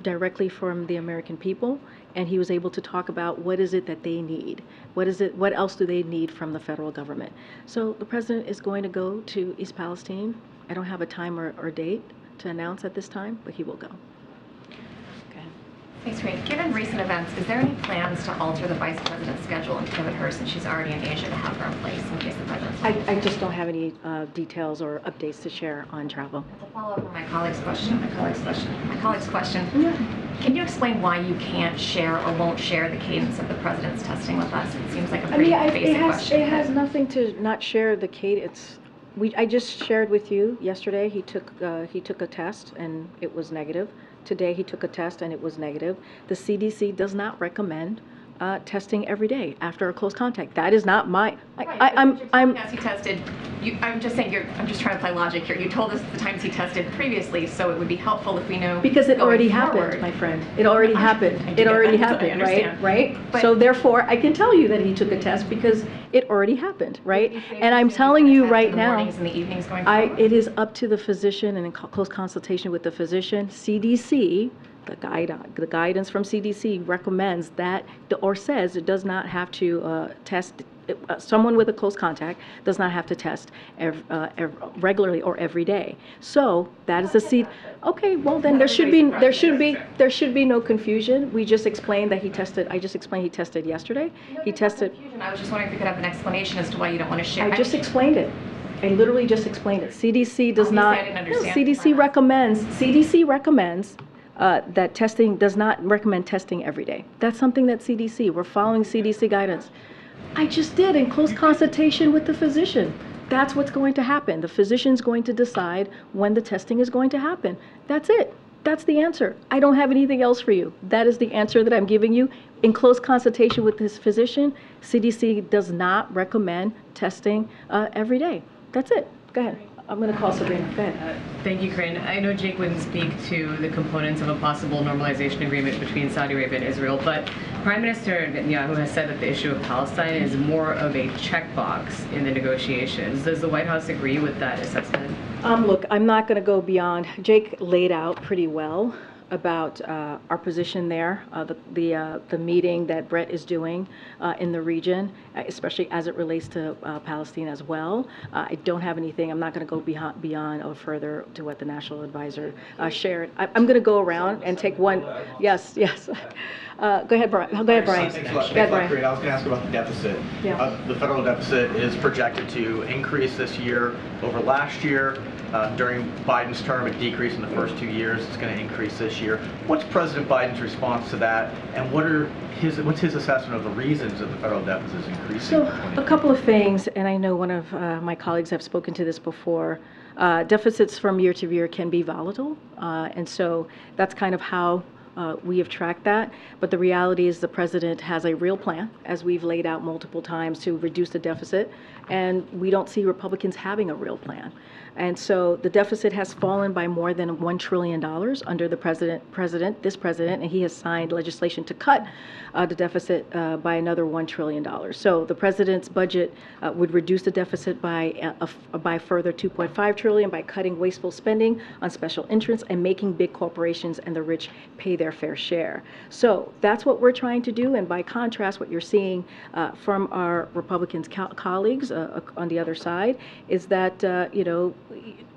directly from the American people, and he was able to talk about what is it that they need. What else do they need from the federal government? So the president is going to go to East Palestine. I don't have a time or date to announce at this time, but he will go. Thanks, Karine. Given recent events, is there any plans to alter the vice president's schedule and pivot her since she's already in Asia to have her in place in case the president? I just don't have any details or updates to share on travel. To follow up on my colleague's question, can you explain why you can't share or won't share the cadence of the president's testing with us? It seems like a pretty basic question. It has nothing to not share the cadence. I just shared with you yesterday. He took a test and it was negative. Today he took a test and it was negative. The CDC does not recommend testing every day after a close contact. That is not my. As he tested, I'm just saying. I'm just trying to play logic here. You told us the times he tested previously, so it would be helpful if we know. Because it already happened, my friend. It already happened. It already happened, right? Right. So therefore, I can tell you that he took a test because it already happened, right? And I'm telling you right now, mornings and the evenings going forward? it is up to the physician and in close consultation with the physician. CDC. The guidance from CDC recommends that, or says it does not have to test, someone with a close contact does not have to test regularly or every day. So that is the seed. Okay, well then there should be no confusion. We just explained that he tested. I just explained he tested yesterday. He tested. I was just wondering if we could have an explanation as to why you don't want to share. I just explained it. I literally just explained it. CDC does not. CDC recommends. That testing does not recommend testing every day. That's something that CDC, we're following CDC guidance. I just did in close consultation with the physician. That's what's going to happen. The physician's going to decide when the testing is going to happen. That's it. That's the answer. I don't have anything else for you. That is the answer that I'm giving you. In close consultation with this physician, CDC does not recommend testing every day. That's it. Go ahead. I'm going to call Sabrina. Go ahead. Thank you, Karine. I know Jake wouldn't speak to the components of a possible normalization agreement between Saudi Arabia and Israel, but Prime Minister Netanyahu has said that the issue of Palestine is more of a checkbox in the negotiations. Does the White House agree with that assessment? Look, I'm not going to go beyond. Jake laid out pretty well about our position there, the meeting that Brett is doing in the region, especially as it relates to Palestine as well. I don't have anything. I'm not going to go beyond or further to what the National Advisor shared. I'm going to go around and take one. Yes. Go ahead, Brian. Go ahead, Brian. Thanks a lot, Karine. I was going to ask about the deficit. Yeah. The federal deficit is projected to increase this year over last year. During Biden's term, it decreased in the first 2 years. It's going to increase this year. What's President Biden's response to that, and what's his assessment of the reasons that the federal deficit is increasing? So a couple of things, and I know one of my colleagues have spoken to this before. Deficits from year to year can be volatile, and so that's kind of how we have tracked that. But the reality is the president has a real plan, as we've laid out multiple times, to reduce the deficit, and we don't see Republicans having a real plan. And so the deficit has fallen by more than $1 trillion under the this president, and he has signed legislation to cut the deficit by another $1 trillion. So the president's budget would reduce the deficit by further $2.5 trillion by cutting wasteful spending on special interests and making big corporations and the rich pay their fair share. So that's what we're trying to do, and by contrast, what you're seeing from our Republican colleagues on the other side is that,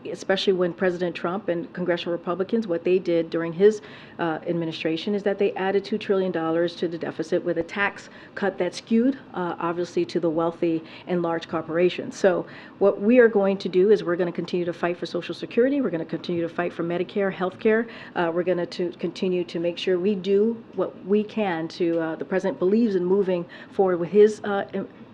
especially when President Trump and congressional Republicans, what they did during his administration is that they added $2 trillion to the deficit with a tax cut that skewed, obviously, to the wealthy and large corporations. So what we are going to do is we're going to continue to fight for Social Security. We're going to continue to fight for Medicare, health care. We're going to continue to make sure we do what we can to, the president believes in moving forward with his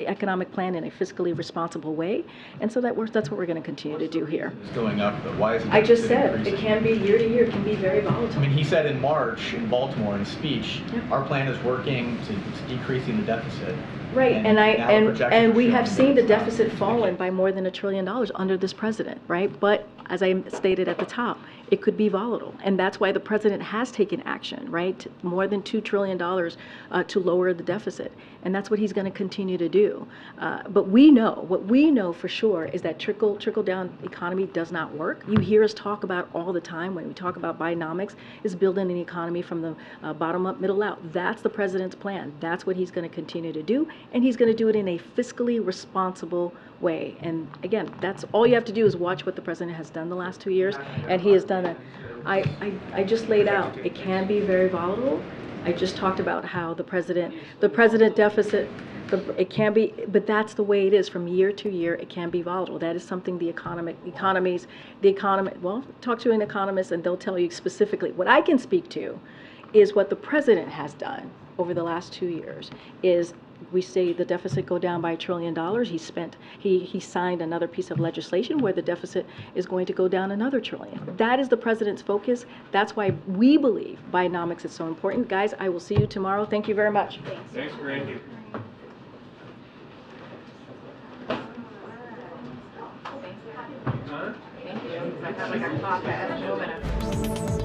economic plan in a fiscally responsible way. And so that's what we're going to continue to do here. It's going up, but why is it? I just said it can be year to year, it can be very volatile. I mean, he said in March in Baltimore in a speech, our plan is working to decreasing the deficit. Right, and we have seen the not. deficit fallen by more than $1 trillion under this president, right? But as I stated at the top, it could be volatile, and that's why the president has taken action, right? More than $2 trillion to lower the deficit, and that's what he's going to continue to do. But what we know for sure is that trickle down economy does not work. You hear us talk about all the time when we talk about Bidenomics is building an economy from the bottom up, middle out. That's the president's plan. That's what he's going to continue to do, and he's going to do it in a fiscally responsible way. And again, that's all you have to do is watch what the president has done the last 2 years, and he has done it. I just laid out, it can be very volatile. I just talked about how the president deficit, it can be, but that's the way it is from year to year. It can be volatile. That is something well, talk to an economist and they'll tell you specifically. What I can speak to is what the president has done over the last 2 years is we say the deficit go down by $1 trillion. He signed another piece of legislation where the deficit is going to go down another $1 trillion. That is the president's focus. That's why we believe Bidenomics is so important. Guys, I will see you tomorrow. Thank you very much. Thanks, Karine. Thank you. I have like a cough at the moment.